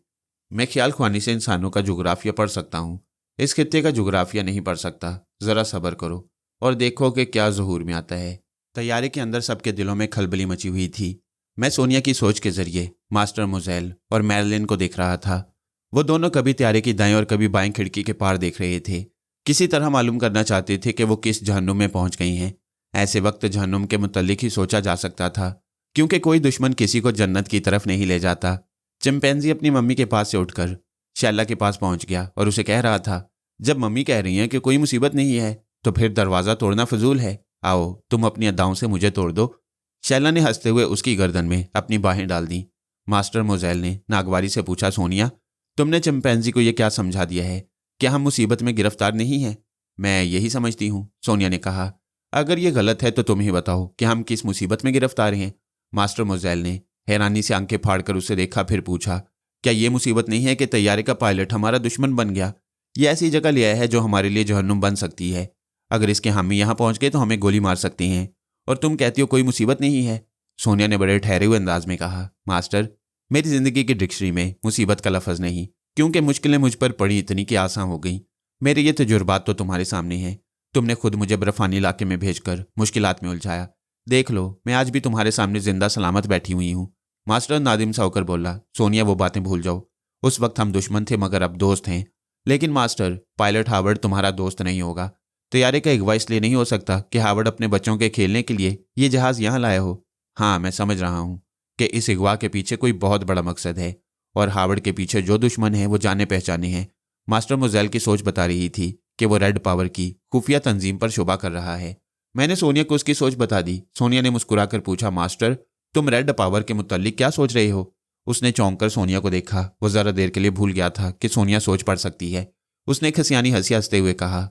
मैं ख्याल ख्वानी से इंसानों का जुग्राफिया पढ़ सकता हूँ, इस खित्ते का जुग्राफिया नहीं पढ़ सकता। ज़रा सब्र करो और देखो कि क्या ज़हूर में आता है। तैयारे के अंदर सबके दिलों में खलबली मची हुई थी। मैं सोनिया की सोच के जरिए मास्टर मोज़ेल और मैरलिन को देख रहा था। वो दोनों कभी तैयारे की दाएं और कभी बाएं खिड़की के पार देख रहे थे। किसी तरह मालूम करना चाहते थे कि वो किस जहन्नुम में पहुंच गई हैं। ऐसे वक्त जहन्नुम के मुतल्लिक ही सोचा जा सकता था, क्योंकि कोई दुश्मन किसी को जन्नत की तरफ नहीं ले जाता। चिंपैंजी अपनी मम्मी के पास से उठकर शैला के पास पहुंच गया और उसे कह रहा था, जब मम्मी कह रही हैं कि कोई मुसीबत नहीं है तो फिर दरवाज़ा तोड़ना फजूल है। आओ, तुम अपनी अदाओं से मुझे तोड़ दो। शैला ने हंसते हुए उसकी गर्दन में अपनी बाहें डाल दी। मास्टर मोज़ेल ने नागवारी से पूछा, सोनिया, तुमने चिंपैंजी को यह क्या समझा दिया है कि हम मुसीबत में गिरफ्तार नहीं हैं? मैं यही समझती हूँ, सोनिया ने कहा। अगर ये गलत है तो तुम ही बताओ कि हम किस मुसीबत में गिरफ्तार हैं। मास्टर मोज़ेल ने हैरानी से आंखें फाड़कर उसे देखा, फिर पूछा, क्या ये मुसीबत नहीं है कि तैयारे का पायलट हमारा दुश्मन बन गया? ये ऐसी जगह लिया है जो हमारे लिए जहन्नुम बन सकती है। अगर इसके हामी यहाँ पहुँच गए तो हमें गोली मार सकते हैं, और तुम कहती हो कोई मुसीबत नहीं है। सोनिया ने बड़े ठहरे हुए अंदाज में कहा, मास्टर, मेरी जिंदगी की डिक्शनरी में मुसीबत का लफ्ज़ नहीं, क्योंकि मुश्किलें मुझ पर पड़ी इतनी कि आसान हो गई। मेरे ये तजुर्बात तो तुम्हारे सामने हैं। तुमने खुद मुझे बर्फानी इलाके में भेजकर मुश्किलात में उलझाया। देख लो, मैं आज भी तुम्हारे सामने जिंदा सलामत बैठी हुई हूँ। मास्टर नादिम सा होकर बोला, सोनिया वो बातें भूल जाओ। उस वक्त हम दुश्मन थे मगर अब दोस्त हैं। लेकिन मास्टर, पायलट हावर्ड तुम्हारा दोस्त नहीं होगा। तैयारी का अगवा इसलिए नहीं हो सकता कि हावर्ड अपने बच्चों के खेलने के लिए ये जहाज़ यहाँ लाया हो। हाँ, मैं समझ रहा हूँ कि इस अगवा के पीछे कोई बहुत बड़ा मकसद है, और हावर्ड के पीछे जो दुश्मन है वो जाने पहचाने हैं। मास्टर मोज़ेल की सोच बता रही थी कि वो रेड पावर की खुफिया तंजीम पर शोभा कर रहा है। मैंने सोनिया को उसकी सोच बता दी। सोनिया ने मुस्कुराकर पूछा, मास्टर, तुम रेड पावर के मुतल्लिक क्या सोच रहे हो? उसने चौंक कर सोनिया को देखा। वो जरा देर के लिए भूल गया था कि सोनिया सोच पढ़ सकती है। उसने खसियानी हंसी हंसते हुए कहा,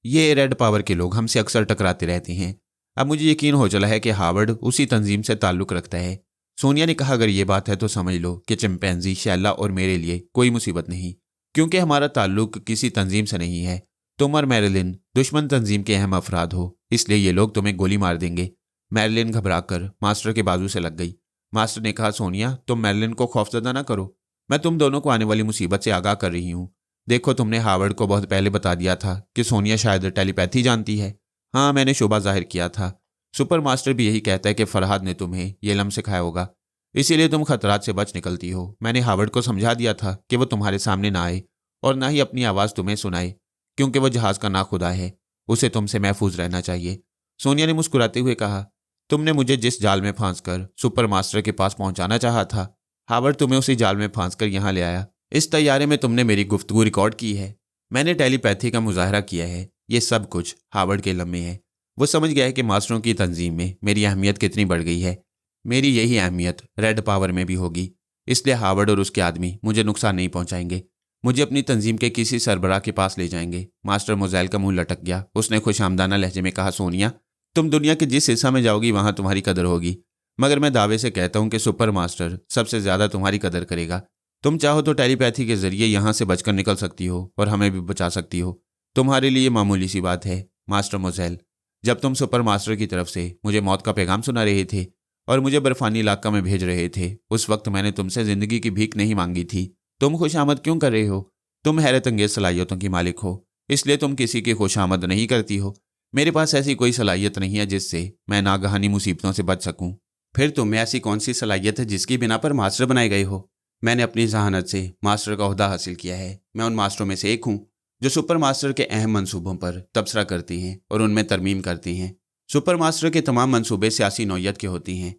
ये रेड पावर के लोग हमसे अक्सर टकराते रहते हैं। अब मुझे यकीन हो चला है कि हावर्ड उसी तंजीम से ताल्लुक़ रखता है। सोनिया ने कहा, अगर ये बात है तो समझ लो कि चिंपैंजी, शैला और मेरे लिए कोई मुसीबत नहीं, क्योंकि हमारा ताल्लुक़ किसी तंजीम से नहीं है। तुम और मैरिलिन दुश्मन तंजीम के अहम अफराद हो, इसलिए ये लोग तुम्हें गोली मार देंगे। मैरिलिन घबराकर मास्टर के बाजू से लग गई। मास्टर ने कहा, सोनिया, तुम मैरिलिन को खौफजदा ना करो। मैं तुम दोनों को आने वाली मुसीबत से आगाह कर रही हूँ। देखो, तुमने हावर्ड को बहुत पहले बता दिया था कि सोनिया शायद टेलीपैथी जानती है। हाँ, मैंने शुबा जाहिर किया था। सुपर मास्टर भी यही कहता है कि फरहाद ने तुम्हें ये इल्म सिखाया होगा, इसीलिए तुम खतरात से बच निकलती हो। मैंने हावर्ड को समझा दिया था कि वो तुम्हारे सामने ना आए और ना ही अपनी आवाज़ तुम्हें सुनाए, क्योंकि वो जहाज़ का नाखुदा है। उसे तुमसे महफूज रहना चाहिए। सोनिया ने मुस्कुराते हुए कहा, तुमने मुझे जिस जाल में फांस कर सुपर मास्टर के पास पहुंचाना चाहा था, हावर्ड तुम्हें उसी जाल में फांस कर यहाँ ले आया। इस तैयारे में तुमने मेरी गुफ्तगू रिकॉर्ड की है। मैंने टेलीपैथी का मुजाहरा किया है। ये सब कुछ हावर्ड के इल्म में है। वो समझ गया है कि मास्टरों की तंजीम में मेरी अहमियत कितनी बढ़ गई है। मेरी यही अहमियत रेड पावर में भी होगी, इसलिए हावर्ड और उसके आदमी मुझे नुकसान नहीं पहुंचाएंगे। मुझे अपनी तंजीम के किसी सरबराह के पास ले जाएंगे। मास्टर मोज़ेल का मुंह लटक गया। उसने खुशामदाना लहजे में कहा, सोनिया, तुम दुनिया के जिस हिस्सा में जाओगी वहां तुम्हारी कदर होगी, मगर मैं दावे से कहता हूं कि सुपर मास्टर सबसे ज्यादा तुम्हारी कदर करेगा। तुम चाहो तो टेलीपैथी के जरिए यहां से बचकर निकल सकती हो और हमें भी बचा सकती हो। तुम्हारे लिए मामूली सी बात है। मास्टर मोज़ेल, जब तुम सुपर मास्टर की तरफ से मुझे मौत का पैगाम सुना रहे थे और मुझे बर्फानी इलाका में भेज रहे थे, उस वक्त मैंने तुमसे जिंदगी की भीख नहीं मांगी थी। तुम खुशामद क्यों कर रहे हो? तुम हैरत अंगेज सलाहियतों की मालिक हो, इसलिए तुम किसी की खुशामद नहीं करती हो। मेरे पास ऐसी कोई सलाहियत नहीं है जिससे मैं नागहानी मुसीबतों से बच सकूं। फिर तुम में ऐसी कौन सी सलाहियत है जिसकी बिना पर मास्टर बनाए गए हो? मैंने अपनी जहानत से मास्टर का ओहदा हासिल किया है। मैं उन मास्टरों में से एक हूँ जो सुपर मास्टर के अहम मंसूबों पर तबसरा करती हैं और उनमें तरमीम करती हैं। सुपर मास्टर के तमाम मंसूबे सियासी नौयत के होती हैं,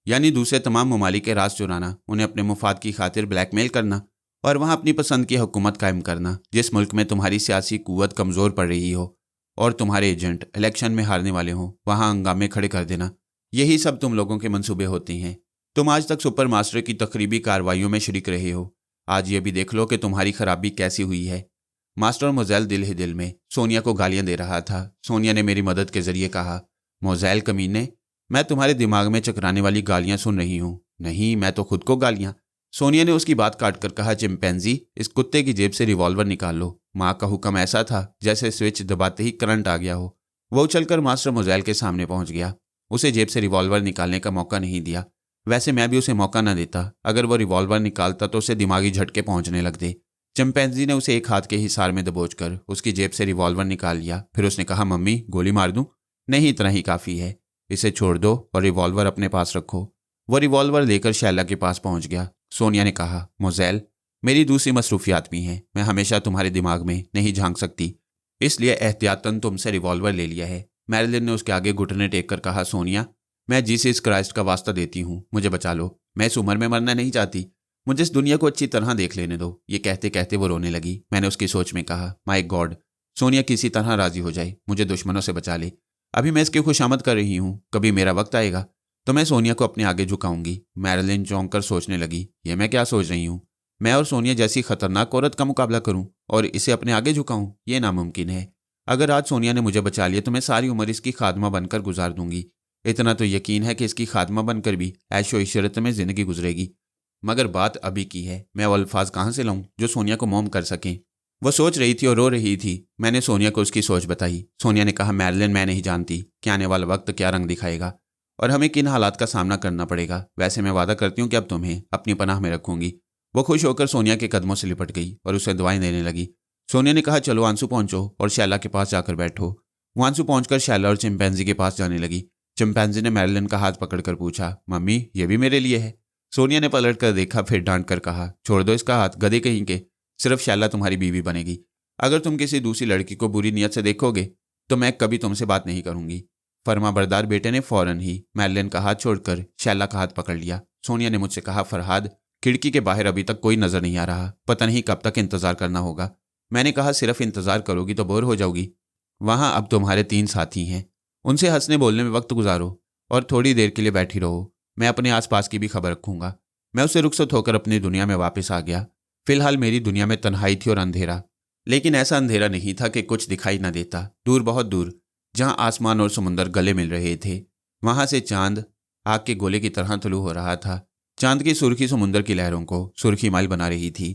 यानी दूसरे तमाम ममालिक के राज चुराना, उन्हें अपने मुफाद की खातिर ब्लैकमेल करना और वहाँ अपनी पसंद की हुकूमत कायम करना। जिस मुल्क में तुम्हारी सियासी कुव्वत कमज़ोर पड़ रही हो और तुम्हारे एजेंट इलेक्शन में हारने वाले हों, वहाँ हंगामे खड़े कर देना, यही सब तुम लोगों के मंसूबे होते हैं। तुम आज तक सुपर मास्टर की तकरीबी कार्रवाइयों में शरीक रहे हो। आज ये भी देख लो कि तुम्हारी खराबी कैसी हुई है। मास्टर मोज़ेल दिल ही दिल में सोनिया को गालियां दे रहा था। सोनिया ने मेरी मदद के जरिए कहा, मोज़ेल कमीने, मैं तुम्हारे दिमाग में चकराने वाली गालियां सुन रही हूँ। नहीं, मैं तो खुद को गालियां। सोनिया ने उसकी बात काट कर कहा, चिंपैंजी, इस कुत्ते की जेब से रिवॉल्वर निकाल लो। माँ का हुक्म ऐसा था जैसे स्विच दबाते ही करंट आ गया हो। वो उछलकर मास्टर मोज़ेल के सामने पहुंच गया। उसे जेब से रिवॉल्वर निकालने का मौका नहीं दिया। वैसे मैं भी उसे मौका न देता। अगर वो रिवॉल्वर निकालता तो उसे दिमागी झटके पहुंचने लगते। चिंपैंजी ने उसे एक हाथ के हिसार में दबोचकर उसकी जेब से रिवॉल्वर निकाल लिया। फिर उसने कहा, मम्मी, गोली मार दूं? नहीं, इतना ही काफ़ी है। इसे छोड़ दो और रिवॉल्वर अपने पास रखो। वो रिवॉल्वर लेकर शैला के पास पहुंच गया। सोनिया ने कहा, मोज़ेल, मेरी दूसरी मसरूफियात भी हैं। मैं हमेशा तुम्हारे दिमाग में नहीं झांक सकती, इसलिए एहतियातन तुमसे रिवॉल्वर ले लिया है। मैरिलिन ने उसके आगे घुटने टेक कर कहा, सोनिया, मैं जीसस क्राइस्ट का वास्ता देती हूँ, मुझे बचा लो। मैं इस उम्र में मरना नहीं चाहती। मुझे इस दुनिया को अच्छी तरह देख लेने दो। ये कहते कहते वो रोने लगी। मैंने उसकी सोच में कहा, माय गॉड, सोनिया किसी तरह राजी हो जाए, मुझे दुश्मनों से बचा ले। अभी मैं इसकी खुशामद कर रही हूँ, कभी मेरा वक्त आएगा तो मैं सोनिया को अपने आगे झुकाऊंगी। मैरिलिन चौंक कर सोचने लगी, ये मैं क्या सोच रही हूँ? मैं और सोनिया जैसी खतरनाक औरत का मुकाबला करूँ और इसे अपने आगे झुकाऊँ? ये नामुमकिन है। अगर आज सोनिया ने मुझे बचा लिया तो मैं सारी उम्र इसकी खादमा बनकर गुजार दूंगी। इतना तो यकीन है कि इसकी खादमा बनकर भी ऐशो इशरत में ज़िंदगी गुजरेगी। मगर बात अभी की है, मैं वो अल्फाज कहाँ से लाऊं जो सोनिया को मोम कर सकें? वो सोच रही थी और रो रही थी। मैंने सोनिया को उसकी सोच बताई। सोनिया ने कहा, मैरिलिन, मैं नहीं जानती कि आने वाला वक्त क्या रंग दिखाएगा और हमें किन हालात का सामना करना पड़ेगा। वैसे मैं वादा करती हूँ कि अब तुम्हें अपनी पनाह में रखूंगी। वो खुश होकर सोनिया के कदमों से लिपट गई और उसे दुआएं देने लगी। सोनिया ने कहा, चलो आंसू पहुंचो और शैला के पास जाकर बैठो। वो आंसू पहुंचकर शैला और चिंपैंजी के पास जाने लगी। चिंपैंजी ने मैरिलन का हाथ पकड़कर पूछा, मम्मी ये भी मेरे लिए है? सोनिया ने पलट कर देखा, फिर डांट कर कहा, छोड़ दो इसका हाथ, गधे कहीं के। सिर्फ शैला तुम्हारी बीवी बनेगी। अगर तुम किसी दूसरी लड़की को बुरी नीयत से देखोगे तो मैं कभी तुमसे बात नहीं करूंगी। फर्माबरदार बेटे ने फौरन ही मैरिलन का हाथ छोड़कर शैला का हाथ पकड़ लिया। सोनिया ने मुझसे कहा, फरहाद खिड़की के बाहर अभी तक कोई नजर नहीं आ रहा, पता नहीं कब तक इंतजार करना होगा। मैंने कहा, सिर्फ इंतजार करोगी तो बोर हो जाओगी। वहां अब तुम्हारे 3 साथी हैं, उनसे हंसने बोलने में वक्त गुजारो और थोड़ी देर के लिए बैठी रहो। मैं अपने आसपास की भी खबर रखूंगा। मैं उससे रुखसत होकर अपनी दुनिया में वापस आ गया। फिलहाल मेरी दुनिया में तन्हाई थी और अंधेरा, लेकिन ऐसा अंधेरा नहीं था कि कुछ दिखाई न देता। दूर, बहुत दूर, जहां आसमान और समुंदर गले मिल रहे थे, वहां से चांद आग के गोले की तरह तलू हो रहा था। चांद की सुर्खी समुंदर की लहरों को सुर्खी माल बना रही थी।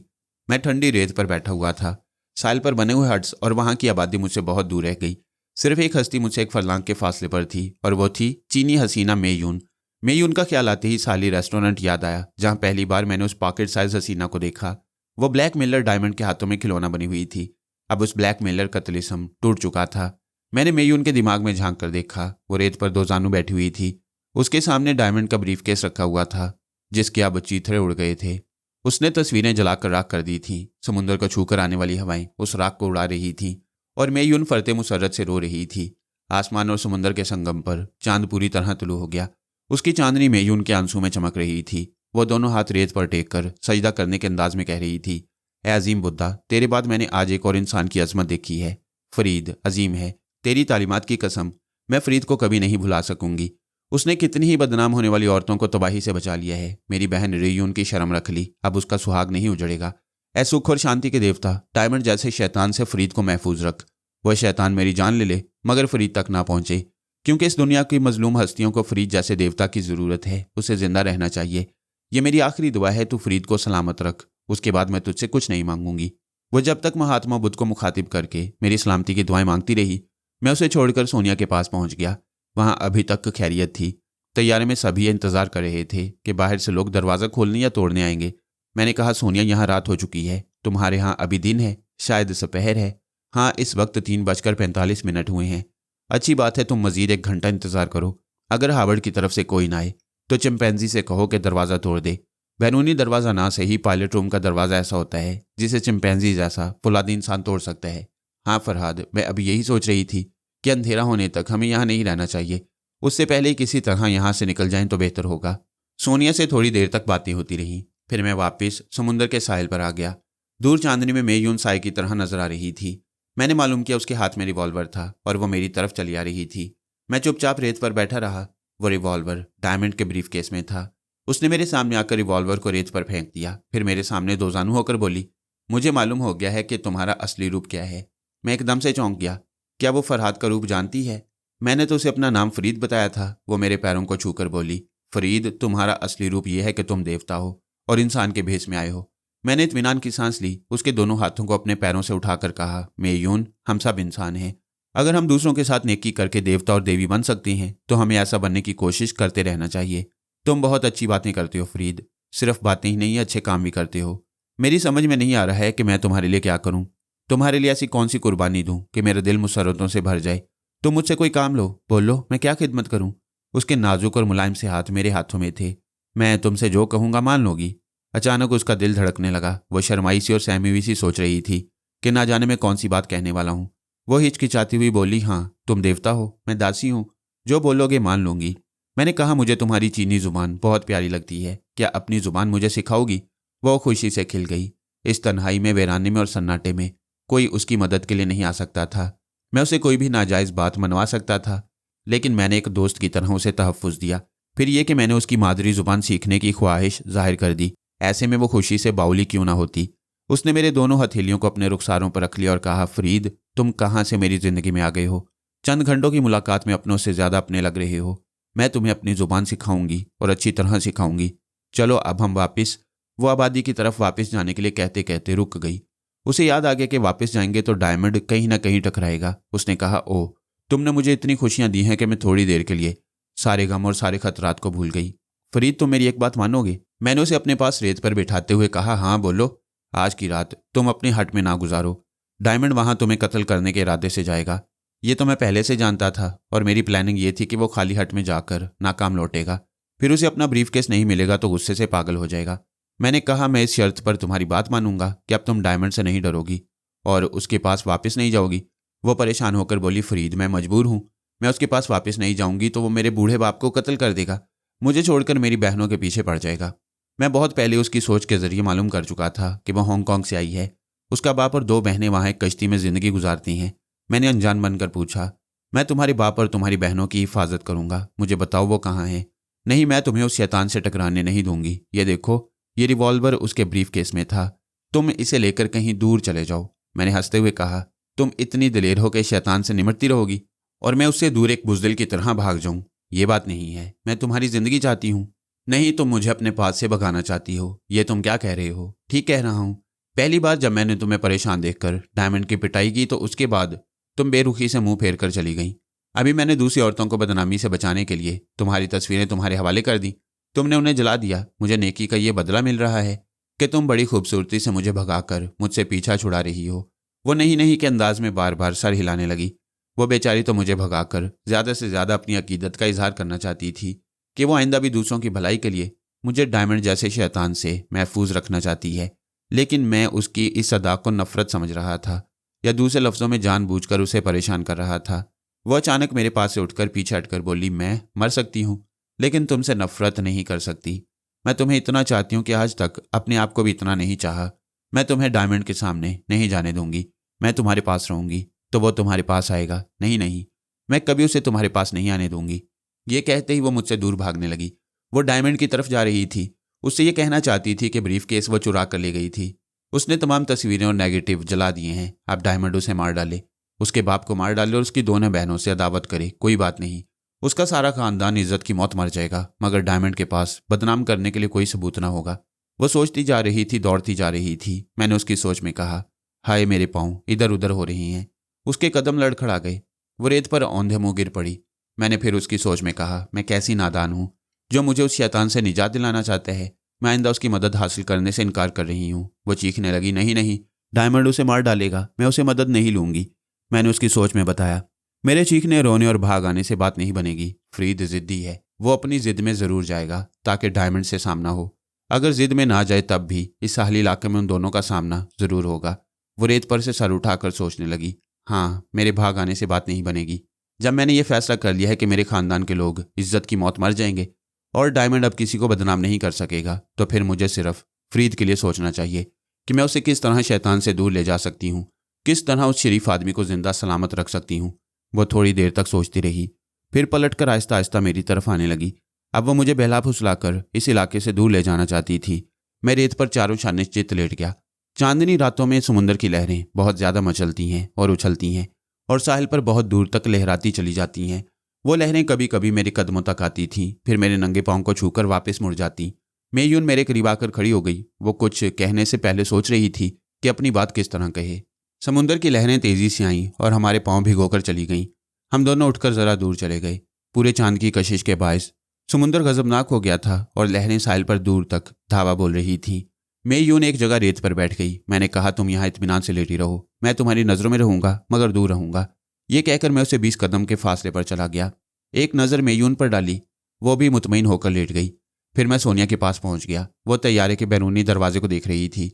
मैं ठंडी रेत पर बैठा हुआ था। साइल पर बने हुए हट्स और वहां की आबादी मुझसे बहुत दूर रह गई। सिर्फ एक हस्ती मुझसे 1 फरलांग के फासले पर थी और वो थी चीनी हसीना मेयून। मेयून का ख्याल आते ही साली रेस्टोरेंट याद आया जहां पहली बार मैंने उस पॉकेट साइज हसीना को देखा। वो ब्लैक मिलर डायमंड के हाथों में खिलौना बनी हुई थी। अब उस ब्लैक मिलर का तिलिस्म टूट चुका था। मैंने मेयून के दिमाग में झांक कर देखा। वो रेत पर 2 जानू बैठी हुई थी। उसके सामने डायमंड का ब्रीफकेस रखा हुआ था जिसके अब चीथड़े उड़ गए थे। उसने तस्वीरें जलाकर राख कर दी थी। समुद्र को छूकर आने वाली हवाएं उस राख को उड़ा रही थीं और मेयून फरते मुसर्रत से रो रही थी। आसमान और समुद्र के संगम पर चांद पूरी तरह तुलू हो गया। उसकी चांदनी मेयून के आंसू में चमक रही थी। वो दोनों हाथ रेत पर टेक कर सजदा करने के अंदाज में कह रही थी, ए अजीम बुद्धा, तेरे बाद मैंने आज एक और इंसान की अजमत देखी है। फरीद अजीम है, तेरी तालीमात की कसम, मैं फरीद को कभी नहीं भुला सकूंगी। उसने कितनी ही बदनाम होने वाली औरतों को तबाही से बचा लिया है। मेरी बहन रेयून की शर्म रख ली, अब उसका सुहाग नहीं उजड़ेगा। ऐ सुख और शांति के देवता, डायमंड जैसे शैतान से फरीद को महफूज रख। वह शैतान मेरी जान ले ले मगर फरीद तक ना पहुंचे, क्योंकि इस दुनिया की मजलूम हस्तियों को फरीद जैसे देवता की जरूरत है। उसे जिंदा रहना चाहिए। ये मेरी आखिरी दुआ है, तू फरीद को सलामत रख। उसके बाद मैं तुझसे कुछ नहीं मांगूंगी। वो जब तक महात्मा बुद्ध को मुखातिब करके मेरी सलामती की दुआएं मांगती रही, मैं उसे छोड़कर सोनिया के पास पहुंच गया। वहां अभी तक खैरियत थी। तैयारे में सभी इंतजार कर रहे थे कि बाहर से लोग दरवाजा खोलने या तोड़ने आएंगे। मैंने कहा, सोनिया, यहाँ रात हो चुकी है, तुम्हारे यहाँ अभी दिन है, शायद दोपहर है। हाँ, इस वक्त 3:45 हुए हैं। अच्छी बात है, तुम मजीद 1 घंटा इंतजार करो। अगर हावर्ड की तरफ से कोई ना आए तो चिंपैंजी से कहो कि दरवाज़ा तोड़ दे। बैरूनी दरवाज़ा ना सही, पायलट रूम का दरवाज़ा ऐसा होता है जिसे चिंपैंजी जैसा फौलादी इंसान तोड़ सकता है। हाँ फरहाद, मैं अभी यही सोच रही थी कि अंधेरा होने तक हमें यहाँ नहीं रहना चाहिए। उससे पहले ही किसी तरह यहाँ से निकल जाएं तो बेहतर होगा। सोनिया से थोड़ी देर तक बातें होती रहीं। फिर मैं वापस समुद्र के साहिल पर आ गया। दूर चांदनी में मेयून साय की तरह नजर आ रही थी। मैंने मालूम किया उसके हाथ में रिवॉल्वर था और वो मेरी तरफ चली आ रही थी। मैं चुपचाप रेत पर बैठा रहा। वो रिवॉल्वर डायमंड के ब्रीफकेस में था। उसने मेरे सामने आकर रिवॉल्वर को रेत पर फेंक दिया। फिर मेरे सामने 2 जानू होकर बोली, मुझे मालूम हो गया है कि तुम्हारा असली रूप क्या है। मैं एकदम से चौंक गया। क्या वो फरहाद का रूप जानती है? मैंने तो उसे अपना नाम फरीद बताया था। वो मेरे पैरों को छूकर बोली, फरीद, तुम्हारा असली रूप यह है कि तुम देवता हो और इंसान के भेष में आए हो। मैंने इत्मीनान की सांस ली। उसके दोनों हाथों को अपने पैरों से उठाकर कहा, मेयून, हम सब इंसान हैं। अगर हम दूसरों के साथ नेकी करके देवता और देवी बन सकते हैं तो हमें ऐसा बनने की कोशिश करते रहना चाहिए। तुम बहुत अच्छी बातें करते हो फरीद, सिर्फ बातें ही नहीं, अच्छे काम भी करते हो। मेरी समझ में नहीं आ रहा है कि मैं तुम्हारे लिए क्या करूं। तुम्हारे लिए ऐसी कौन सी कुर्बानी दूं कि मेरा दिल मुसर्रतों से भर जाए। तुम मुझसे कोई काम लो, बोलो, मैं क्या खिदमत करूं। उसके नाजुक और मुलायम से हाथ मेरे हाथों में थे। मैं तुमसे जो कहूंगा मान लोगी। अचानक उसका दिल धड़कने लगा। वो शर्माई सी और सहमी हुई सी सोच रही थी कि ना जाने मैं कौन सी बात कहने वाला हूं। वो हिचकिचाती हुई बोली, हाँ, तुम देवता हो, मैं दासी हूं, जो बोलोगे मान लूंगी। मैंने कहा, मुझे तुम्हारी चीनी जुबान बहुत प्यारी लगती है, क्या अपनी जुबान मुझे सिखाओगी? वो खुशी से खिल गई। इस तन्हाई में, वीराने में और सन्नाटे में कोई उसकी मदद के लिए नहीं आ सकता था। मैं उसे कोई भी नाजायज़ बात मनवा सकता था, लेकिन मैंने एक दोस्त की तरह उसे तहफ़्फ़ुज़ दिया। फिर यह कि मैंने उसकी मादरी जुबान सीखने की ख्वाहिश जाहिर कर दी। ऐसे में वो खुशी से बाउली क्यों ना होती। उसने मेरे दोनों हथेलियों को अपने रुखसारों पर रख लिया और कहा, फरीद, तुम कहाँ से मेरी ज़िंदगी में आ गए हो? चंद घंटों की मुलाकात में अपनों से ज़्यादा अपने लग रहे हो। मैं तुम्हें अपनी ज़ुबान सिखाऊंगी और अच्छी तरह सिखाऊंगी। चलो अब हम वापस। वो आबादी की तरफ वापस जाने के लिए कहते कहते रुक गई। उसे याद आ गया कि वापस जाएंगे तो डायमंड कहीं ना कहीं टकराएगा। उसने कहा, ओह, तुमने मुझे इतनी खुशियां दी हैं कि मैं थोड़ी देर के लिए सारे गम और सारे खतरात को भूल गई। फरीद, तुम मेरी एक बात मानोगे? मैंने उसे अपने पास रेत पर बिठाते हुए कहा। हाँ बोलो। आज की रात तुम अपनी हट में ना गुजारो। डायमंड वहां तुम्हें कत्ल करने के इरादे से जाएगा। ये तो मैं पहले से जानता था और मेरी प्लानिंग ये थी कि वो खाली हट में जाकर नाकाम लौटेगा, फिर उसे अपना ब्रीफकेस नहीं मिलेगा तो गुस्से से पागल हो जाएगा। मैंने कहा, मैं इस शर्त पर तुम्हारी बात मानूंगा कि अब तुम डायमंड से नहीं डरोगी और उसके पास वापस नहीं जाओगी। वो परेशान होकर बोली, फरीद मैं मजबूर हूँ, मैं उसके पास वापस नहीं जाऊंगी तो वो मेरे बूढ़े बाप को कत्ल कर देगा, मुझे छोड़कर मेरी बहनों के पीछे पड़ जाएगा। मैं बहुत पहले उसकी सोच के जरिए मालूम कर चुका था कि वह हांगकांग से आई है। उसका बाप और 2 बहनें वहाँ एक कश्ती में जिंदगी गुजारती हैं। मैंने अनजान बनकर पूछा, मैं तुम्हारे बाप और तुम्हारी बहनों की हिफाजत करूंगा, मुझे बताओ वो कहाँ हैं। नहीं, मैं तुम्हें उस शैतान से टकराने नहीं दूंगी। ये देखो, ये रिवॉल्वर उसके ब्रीफकेस में था, तुम इसे लेकर कहीं दूर चले जाओ। मैंने हंसते हुए कहा, तुम इतनी दिलेर हो कि शैतान से निमटती रहोगी और मैं उससे दूर एक बुज़दिल की तरह भाग जाऊं? ये बात नहीं है, मैं तुम्हारी जिंदगी चाहती हूँ। नहीं, तुम मुझे अपने पास से भगाना चाहती हो। ये तुम क्या कह रहे हो? ठीक कह रहा हूँ। पहली बार जब मैंने तुम्हें परेशान देखकर डायमंड की पिटाई की तो उसके बाद तुम बेरुखी से मुंह फेर कर चली गई। अभी मैंने दूसरी औरतों को बदनामी से बचाने के लिए तुम्हारी तस्वीरें तुम्हारे हवाले कर दी, तुमने उन्हें जला दिया। मुझे नेकी का ये बदला मिल रहा है कि तुम बड़ी खूबसूरती से मुझे भगाकर मुझसे पीछा छुड़ा रही हो। वो नहीं नहीं के अंदाज में बार बार सर हिलाने लगी। वो बेचारी तो मुझे भगाकर ज़्यादा से ज़्यादा अपनी अकीदत का इजहार करना चाहती थी कि वो आइंदा भी दूसरों की भलाई के लिए मुझे डायमंड जैसे शैतान से महफूज रखना चाहती है। लेकिन मैं उसकी इस अदा को नफरत समझ रहा था, या दूसरे लफ्ज़ों में जानबूझकर उसे परेशान कर रहा था। वह अचानक मेरे पास से उठकर पीछे हटकर बोली, मैं मर सकती हूँ लेकिन तुमसे नफरत नहीं कर सकती। मैं तुम्हें इतना चाहती हूँ कि आज तक अपने आप को भी इतना नहीं चाहा। मैं तुम्हें डायमंड के सामने नहीं जाने दूंगी। मैं तुम्हारे पास रहूंगी तो वो तुम्हारे पास आएगा। नहीं नहीं, मैं कभी उसे तुम्हारे पास नहीं आने दूंगी। ये कहते ही वो मुझसे दूर भागने लगी। वो डायमंड की तरफ जा रही थी। उससे ये कहना चाहती थी कि ब्रीफकेस वो चुरा कर ले गई थी। उसने तमाम तस्वीरें और नेगेटिव जला दिए हैं। अब डायमंड उसे मार डाले, उसके बाप को मार डाले और उसकी दोनों बहनों से अदावत करे, कोई बात नहीं, उसका सारा खानदान इज्जत की मौत मर जाएगा, मगर डायमंड के पास बदनाम करने के लिए कोई सबूत ना होगा। वो सोचती जा रही थी, दौड़ती जा रही थी। मैंने उसकी सोच में कहा, हाय मेरे पाँव इधर उधर हो रही हैं। उसके कदम लड़खड़ा गए। वो रेत पर औंधे मुँह गिर पड़ी। मैंने फिर उसकी सोच में कहा, मैं कैसी नादान हूँ जो मुझे उस शैतान से निजात दिलाना चाहता है। मैं आइंदा उसकी मदद हासिल करने से इनकार कर रही हूँ। वो चीखने लगी, नहीं नहीं, डायमंड उसे मार डालेगा, मैं उसे मदद नहीं लूंगी। मैंने उसकी सोच में बताया, मेरे चीखने रोने और भाग आने से बात नहीं बनेगी। फरीद जिद्दी है, वो अपनी जिद में जरूर जाएगा ताकि डायमंड से सामना हो। अगर जिद में ना जाए तब भी इस साहली इलाके में उन दोनों का सामना जरूर होगा। वो रेत पर से सर उठाकर सोचने लगी, हाँ मेरे भाग आने से बात नहीं बनेगी। जब मैंने ये फैसला कर लिया है कि मेरे खानदान के लोग इज्जत की मौत मर जाएंगे और डायमंड अब किसी को बदनाम नहीं कर सकेगा, तो फिर मुझे सिर्फ फरीद के लिए सोचना चाहिए कि मैं उसे किस तरह शैतान से दूर ले जा सकती हूँ, किस तरह उस शरीफ आदमी को जिंदा सलामत रख सकती हूँ। वो थोड़ी देर तक सोचती रही, फिर पलटकर आहिस्ता आहिस्ता मेरी तरफ आने लगी। अब वो मुझे बहला फुसलाकर इस इलाके से दूर ले जाना चाहती थी। मैं रेत पर चारों शान निश्चित लेट गया। चांदनी रातों में समुंदर की लहरें बहुत ज़्यादा मचलती हैं और उछलती हैं और साहिल पर बहुत दूर तक लहराती चली जाती हैं। वो लहरें कभी कभी मेरे कदमों तक आती थीं, फिर मेरे नंगे पाँव को छूकर वापस मुड़ जाती। मेयून मेरे करीब आकर खड़ी हो गई। वो कुछ कहने से पहले सोच रही थी कि अपनी बात किस तरह कहे। समुंदर की लहरें तेजी से आईं और हमारे पाँव भिगोकर चली गईं। हम दोनों उठकर जरा दूर चले गए। पूरे चांद की कशिश के बायस समुंदर गजबनाक हो गया था और लहरें साहिल पर दूर तक धावा बोल रही थीं। मेयून एक जगह रेत पर बैठ गई। मैंने कहा, तुम यहाँ इत्मीनान से लेटी रहो, मैं तुम्हारी नज़रों में रहूंगा मगर दूर रहूंगा। ये कहकर मैं उसे 20 कदम के फासले पर चला गया। एक नज़र मेयून पर डाली, वो भी मुतमईन होकर लेट गई। फिर मैं सोनिया के पास पहुंच गया। वो तैयारे के बैरूनी दरवाजे को देख रही थी।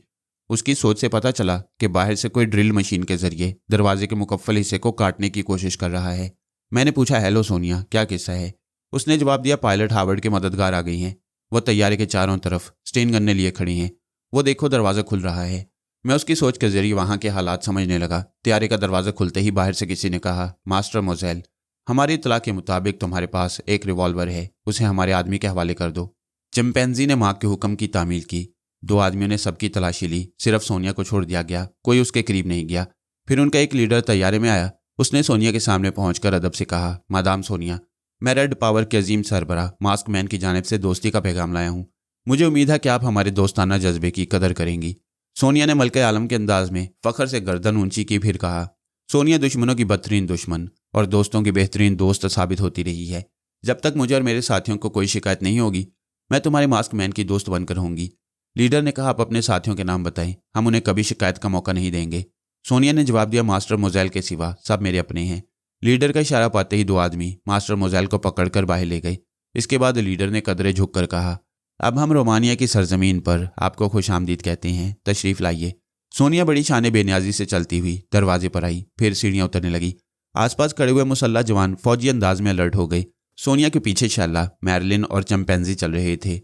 उसकी सोच से पता चला कि बाहर से कोई ड्रिल मशीन के जरिए दरवाजे के मुकफ्फल हिस्से को काटने की कोशिश कर रहा है। मैंने पूछा, हेलो सोनिया, क्या किस्सा है? उसने जवाब दिया, पायलट हार्वर्ड के मददगार आ गई हैं। वो तैयारे के चारों तरफ स्टेन गन्ने लिए खड़ी हैं। वो देखो, दरवाज़ा खुल रहा है। मैं उसकी सोच के जरिए वहाँ के हालात समझने लगा। तैयारे का दरवाज़ा खुलते ही बाहर से किसी ने कहा, मास्टर मोज़ेल, हमारी इत्तला के मुताबिक तुम्हारे पास एक रिवॉल्वर है, उसे हमारे आदमी के हवाले कर दो। चिंपैंजी ने माँ के हुक्म की तामील की। 2 आदमियों ने सबकी तलाशी ली, सिर्फ सोनिया को छोड़ दिया गया। कोई उसके करीब नहीं गया। फिर उनका एक लीडर तैयारे में आया। उसने सोनिया के सामने पहुंचकर अदब से कहा, मादाम सोनिया, मैं रेड पावर के अजीम सरबराह मास्क मैन की जानिब से दोस्ती का पैगाम लाया हूँ। मुझे उम्मीद है कि आप हमारे दोस्ताना जज्बे की कदर करेंगी। सोनिया ने मलके आलम के अंदाज में फख्र से गर्दन ऊंची की, फिर कहा, सोनिया दुश्मनों की बदतरीन दुश्मन और दोस्तों की बेहतरीन दोस्त साबित होती रही है। जब तक मुझे और मेरे साथियों को कोई शिकायत नहीं होगी मैं तुम्हारे मास्क मैन की दोस्त बनकर होंगी। लीडर ने कहा, आप अपने साथियों के नाम बताएं, हम उन्हें कभी शिकायत का मौका नहीं देंगे। सोनिया ने जवाब दिया, मास्टर मोज़ेल के सिवा सब मेरे अपने हैं। लीडर का इशारा पाते ही 2 आदमी मास्टर मोज़ेल को पकड़कर बाहर ले गए। इसके बाद लीडर ने कदरे झुककर कहा, अब हम रोमानिया की सरजमीन पर आपको खुशामदीद कहते हैं, तशरीफ लाइए। सोनिया बड़ी शान बेनियाजी से चलती हुई दरवाजे पर आई, फिर सीढ़ियां उतरने लगी। आसपास खड़े हुए मुसल्ला जवान फौजी अंदाज में अलर्ट हो गए। सोनिया के पीछे शैला, मैरिलिन और चंपैंजी चल रहे थे।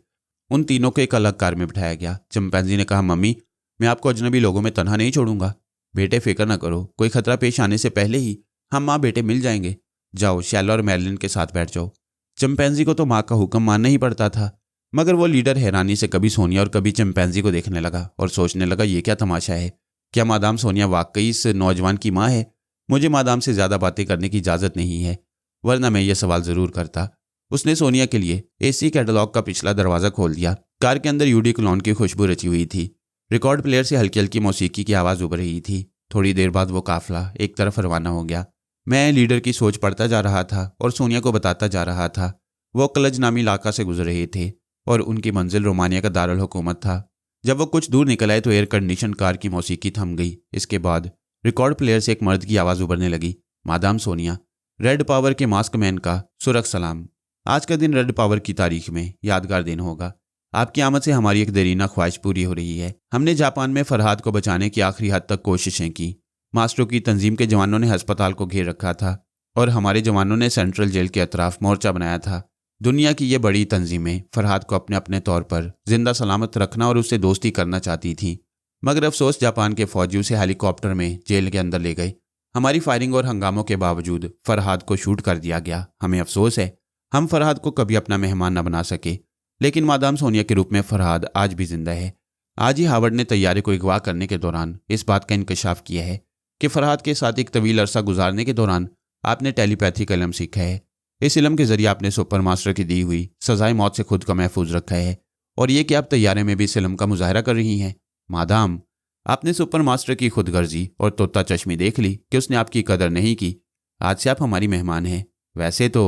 उन तीनों को एक अलग कार में बिठाया गया। चंपैंजी ने कहा, मम्मी मैं आपको अजनबी लोगों में तन्हा नहीं छोड़ूंगा। बेटे फिक्र न करो, कोई खतरा पेश आने से पहले ही हम माँ बेटे मिल जाएंगे। जाओ शैला और मैरिलिन के साथ बैठ जाओ। चंपैंजी को तो माँ का हुक्म मानना ही पड़ता था, मगर वो लीडर हैरानी से कभी सोनिया और कभी चंपैंजी को देखने लगा और सोचने लगा, ये क्या तमाशा है? क्या मादाम सोनिया वाकई इस नौजवान की माँ है? मुझे मादाम से ज़्यादा बातें करने की इजाज़त नहीं है, वरना मैं ये सवाल ज़रूर करता। उसने सोनिया के लिए एसी कैटलॉग का पिछला दरवाज़ा खोल दिया। कार के अंदर यूडी क्लोन की खुशबू रची हुई थी। रिकॉर्ड प्लेयर से हल्की हल्की मौसीकी की आवाज़ उभर रही थी। थोड़ी देर बाद वो काफिला एक तरफ रवाना हो गया। मैं लीडर की सोच पढ़ता जा रहा था और सोनिया को बताता जा रहा था। वो कलज नामी इलाका से गुजर रहे थे और उनकी मंजिल रोमानिया का दारुल हुकूमत था। जब वो कुछ दूर निकल आए तो एयर कंडीशन कार की मौसीकी थम गई। इसके बाद रिकॉर्ड प्लेयर से एक मर्द की आवाज़ उभरने लगी, मादाम सोनिया, रेड पावर के मास्क मैन का सुरख सलाम। आज का दिन रेड पावर की तारीख में यादगार दिन होगा। आपकी आमद से हमारी एक देरीना ख्वाहिश पूरी हो रही है। हमने जापान में फरहाद को बचाने की आखिरी हद तक कोशिशें की। मास्टरों की तंजीम के जवानों ने अस्पताल को घेर रखा था और हमारे जवानों ने सेंट्रल जेल के अतराफ मोर्चा बनाया था। दुनिया की ये बड़ी तंजीमें फरहाद को अपने अपने तौर पर जिंदा सलामत रखना और उससे दोस्ती करना चाहती थीं, मगर अफसोस जापान के फौजी उसे हेलीकॉप्टर में जेल के अंदर ले गए। हमारी फायरिंग और हंगामों के बावजूद फरहाद को शूट कर दिया गया। हमें अफसोस है, हम फरहाद को कभी अपना मेहमान न बना सके, लेकिन मादाम सोनिया के रूप में फरहाद आज भी जिंदा है। आज ही हावर्ड ने तैयारी को अगवा करने के दौरान इस बात का इंकशाफ किया है कि फरहाद के साथ एक तवील अरसा गुजारने के दौरान आपने टेलीपैथी का इल्म सीखा है। इस इल्म के जरिए आपने सुपर मास्टर की दी हुई सजाए मौत से खुद को महफूज रखा है। और ये कि आप तैयारे में भी इस इल्म का मुजाहरा कर रही हैं। मादाम, आपने सुपर मास्टर की खुदगर्जी और तोता चश्मी देख ली कि उसने आपकी कदर नहीं की। आज से आप हमारी मेहमान हैं। वैसे तो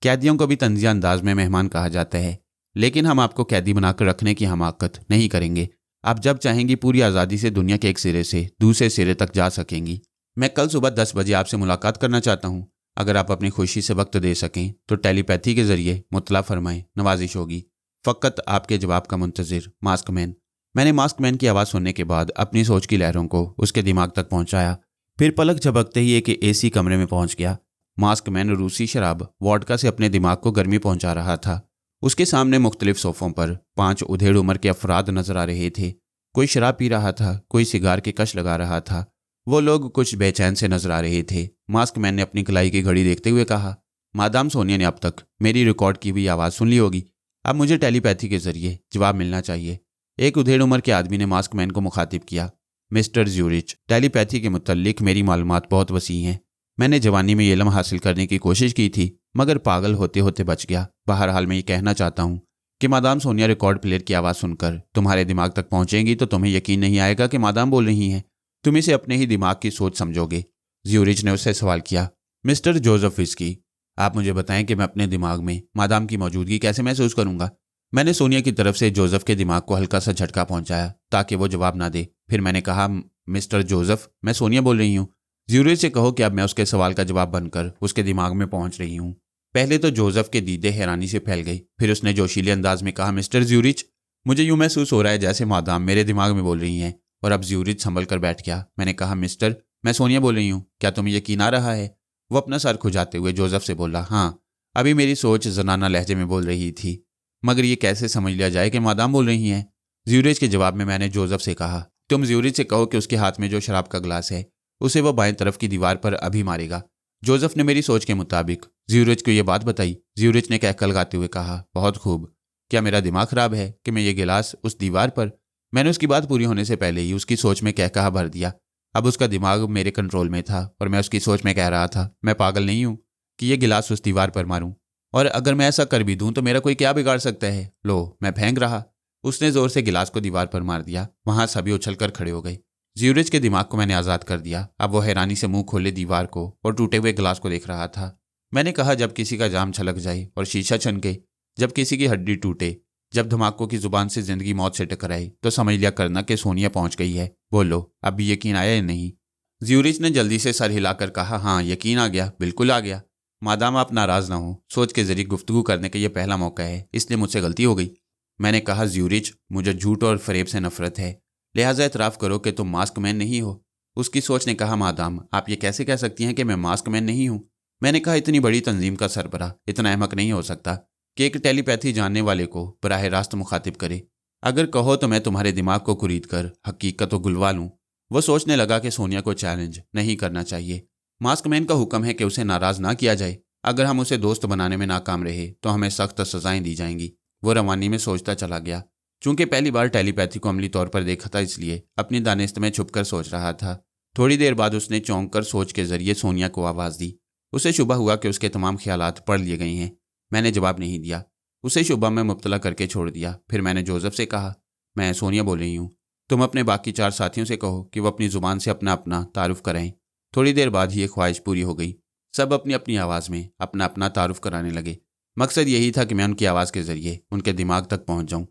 कैदियों को भी तंजिया अंदाज में मेहमान कहा जाता है, लेकिन हम आपको कैदी बनाकर रखने की हमाकत नहीं करेंगे। आप जब चाहेंगी पूरी आज़ादी से दुनिया के एक सिरे से दूसरे सिरे तक जा सकेंगी। मैं कल सुबह 10 बजे आपसे मुलाकात करना चाहता हूँ। अगर आप अपनी खुशी से वक्त दे सकें तो टेलीपैथी के जरिए मुतला फरमाएं, नवाजिश होगी। फ़कत आपके जवाब का मुंतज़िर, मास्क मैन। मैंने मास्क मैन की आवाज़ सुनने के बाद अपनी सोच की लहरों को उसके दिमाग तक पहुँचाया। फिर पलक झपकते ही एक एसी कमरे में पहुँच गया। मास्क मैन रूसी शराब वोडका से अपने दिमाग को गर्मी पहुँचा रहा था। उसके सामने मुख्तलिफ सोफ़ों पर 5 उधेड़ उम्र के अफराद नजर आ रहे थे। कोई शराब पी रहा था, कोई सिगार के कश लगा रहा था। वो लोग कुछ बेचैन से नजर आ रहे थे। मास्क मैन ने अपनी कलाई की घड़ी देखते हुए कहा, मादाम सोनिया ने अब तक मेरी रिकॉर्ड की हुई आवाज़ सुन ली होगी। अब मुझे टेलीपैथी के जरिए जवाब मिलना चाहिए। एक उधेड़ उम्र के आदमी ने मास्क मैन को मुखातिब किया, मिस्टर ज्यूरिच, टेलीपैथी के मुतल्लिक मेरी मालूमात बहुत वसी हैं। मैंने जवानी में ये इल्म हासिल करने की कोशिश की थी, मगर पागल होते होते बच गया। बहरहाल मैं ये कहना चाहता हूँ कि मादाम सोनिया रिकॉर्ड प्लेयर की आवाज़ सुनकर तुम्हारे दिमाग तक पहुँचेंगी तो तुम्हें यकीन नहीं आएगा कि मादाम बोल रही हैं। तुम इसे अपने ही दिमाग की सोच समझोगे। ज्यूरिच ने उससे सवाल किया, मिस्टर जोसेफ विस्की, आप मुझे बताएं कि मैं अपने दिमाग में मादाम की मौजूदगी कैसे महसूस करूंगा। मैंने सोनिया की तरफ से जोसेफ के दिमाग को हल्का सा झटका पहुंचाया ताकि वो जवाब ना दे। फिर मैंने कहा, मिस्टर जोसेफ, मैं सोनिया बोल रही हूँ। ज्यूरिच से कहो कि अब मैं उसके सवाल का जवाब बनकर उसके दिमाग में पहुंच रही हूँ। पहले तो जोसेफ के दीदे हैरानी से फैल गई। फिर उसने जोशीले अंदाज में कहा, मिस्टर ज्यूरिच, मुझे यूँ महसूस हो रहा है जैसे मादाम मेरे दिमाग में बोल रही हैं। और अब ज्यूरिच संभल कर बैठ गया। मैंने कहा, मिस्टर, मैं सोनिया बोल रही हूँ, क्या तुम्हें यकीन आ रहा है? वो अपना सर खुजाते हुए जोसेफ से बोला, हाँ, अभी मेरी सोच जनाना लहजे में बोल रही थी, मगर ये कैसे समझ लिया जाए कि मादाम बोल रही हैं? ज्यूरिच के जवाब में मैंने जोसेफ से कहा, तुम ज्यूरिच से कहो कि उसके हाथ में जो शराब का गिलास है उसे वो बाएं तरफ की दीवार पर अभी मारेगा। जोसेफ ने मेरी सोच के मुताबिक ज्यूरिच को ये बात बताई। ज्यूरिच ने कहकल गाते हुए कहा, बहुत खूब, क्या मेरा दिमाग खराब है कि मैं ये गिलास उस दीवार पर? मैंने उसकी बात पूरी होने से पहले ही उसकी सोच में कहकहा भर दिया। अब उसका दिमाग मेरे कंट्रोल में था और मैं उसकी सोच में कह रहा था, मैं पागल नहीं हूँ कि ये गिलास उस दीवार पर मारूं, और अगर मैं ऐसा कर भी दूं तो मेरा कोई क्या बिगाड़ सकता है? लो, मैं फेंक रहा। उसने जोर से गिलास को दीवार पर मार दिया। वहां सभी उछलकर खड़े हो गए। ज्यूरिच के दिमाग को मैंने आज़ाद कर दिया। अब वो हैरानी से मुंह खोले दीवार को और टूटे हुए गिलास को देख रहा था। मैंने कहा, जब किसी का जाम छलक जाए और शीशा छनके, जब किसी की हड्डी टूटे, जब धमाकों की जुबान से जिंदगी मौत से टकराए, तो समझ लिया करना कि सोनिया पहुंच गई है। बोलो, अब भी यकीन आया या नहीं? ज्यूरिच ने जल्दी से सर हिलाकर कहा, हाँ यकीन आ गया, बिल्कुल आ गया। मादाम आप नाराज ना हो, सोच के जरिए गुफ्तगू करने का यह पहला मौका है, इसलिए मुझसे गलती हो गई। मैंने कहा, ज्यूरिच, मुझे झूठ और फरेब से नफरत है, लिहाजा एतराफ़ करो कि तुम मास्क मैन नहीं हो। उसकी सोच ने कहा, मादाम आप ये कैसे कह सकती हैं कि मैं मास्क मैन नहीं हूँ? मैंने कहा, इतनी बड़ी तंजीम का सरबराह इतना अहमक नहीं हो सकता कि एक टेलीपैथी जानने वाले को बराह रास्त मुखातिब करे। अगर कहो तो मैं तुम्हारे दिमाग को कुरीद कर हकीकत को गुलवा लूँ। वो सोचने लगा कि सोनिया को चैलेंज नहीं करना चाहिए। मास्क मैन का हुक्म है कि उसे नाराज ना किया जाए। अगर हम उसे दोस्त बनाने में नाकाम रहे तो हमें सख्त सजाएं दी जाएंगी। वो रवानी में सोचता चला गया। चूंकि पहली बार टेलीपैथी को अमली तौर पर देखा था, इसलिए अपनी दानिस्त में छुपकर सोच रहा था। थोड़ी देर बाद उसने चौंक कर सोच के जरिए सोनिया को आवाज़ दी। उसे शुबा हुआ कि उसके तमाम ख्यालात पढ़ लिए गए हैं। मैंने जवाब नहीं दिया, उसे शुबा में मुब्तला करके छोड़ दिया। फिर मैंने जोसेफ से कहा, मैं सोनिया बोल रही हूँ, तुम अपने बाकी 4 साथियों से कहो कि वो अपनी ज़ुबान से अपना अपना तारुफ कराएं। थोड़ी देर बाद ही ये ख्वाहिश पूरी हो गई। सब अपनी अपनी आवाज़ में अपना अपना तारुफ कराने लगे। मकसद यही था कि मैं उनकी आवाज़ के ज़रिए उनके दिमाग तक पहुँच जाऊँ।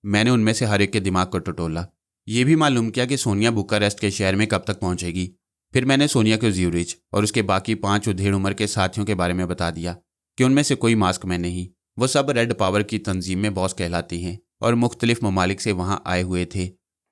मैंने उनमें से हर एक के दिमाग को टटोला। ये भी मालूम किया कि सोनिया बुखारेस्ट के शहर में कब तक पहुँचेगी। फिर मैंने सोनिया को ज्यूरिच और उसके बाकी 5 उधेड़ उम्र के साथियों के बारे में बता दिया कि उनमें से कोई मास्क मैन नहीं। वो सब रेड पावर की तंजीम में बॉस कहलाती हैं और मुख्तलिफ ममालिक से वहाँ आए हुए थे।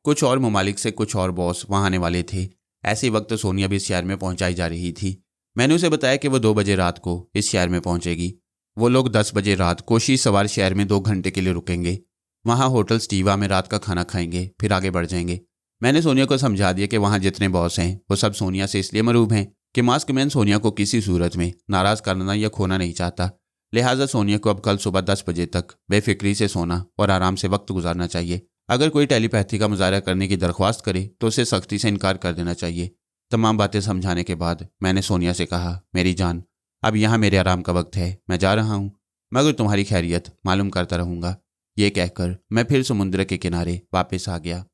कुछ और ममालिक से कुछ और बॉस वहाँ आने वाले थे। ऐसे वक्त सोनिया भी इस शहर में पहुँचाई जा रही थी। मैंने उसे बताया कि वो 2 बजे रात को इस शहर में पहुँचेगी। वो लोग 10 बजे रात कोशी सवार शहर में 2 घंटे के लिए रुकेंगे। वहाँ होटल स्टीवा में रात का खाना खाएंगे, फिर आगे बढ़ जाएंगे। मैंने सोनिया को समझा दिया कि वहाँ जितने बॉस हैं वो सब सोनिया से इसलिए मरूब हैं कि मास्क मैन सोनिया को किसी सूरत में नाराज़ करना या खोना नहीं चाहता। लिहाजा सोनिया को अब कल सुबह 10 बजे तक बेफिक्री से सोना और आराम से वक्त गुजारना चाहिए। अगर कोई टेलीपैथी का मुजाहरा करने की दरख्वास्त करे तो उसे सख्ती से इनकार कर देना चाहिए। तमाम बातें समझाने के बाद मैंने सोनिया से कहा, मेरी जान, अब यहाँ मेरे आराम का वक्त है, मैं जा रहा हूँ, मगर तुम्हारी खैरियत मालूम करता रहूँगा। ये कहकर मैं फिर समुद्र के किनारे वापस आ गया।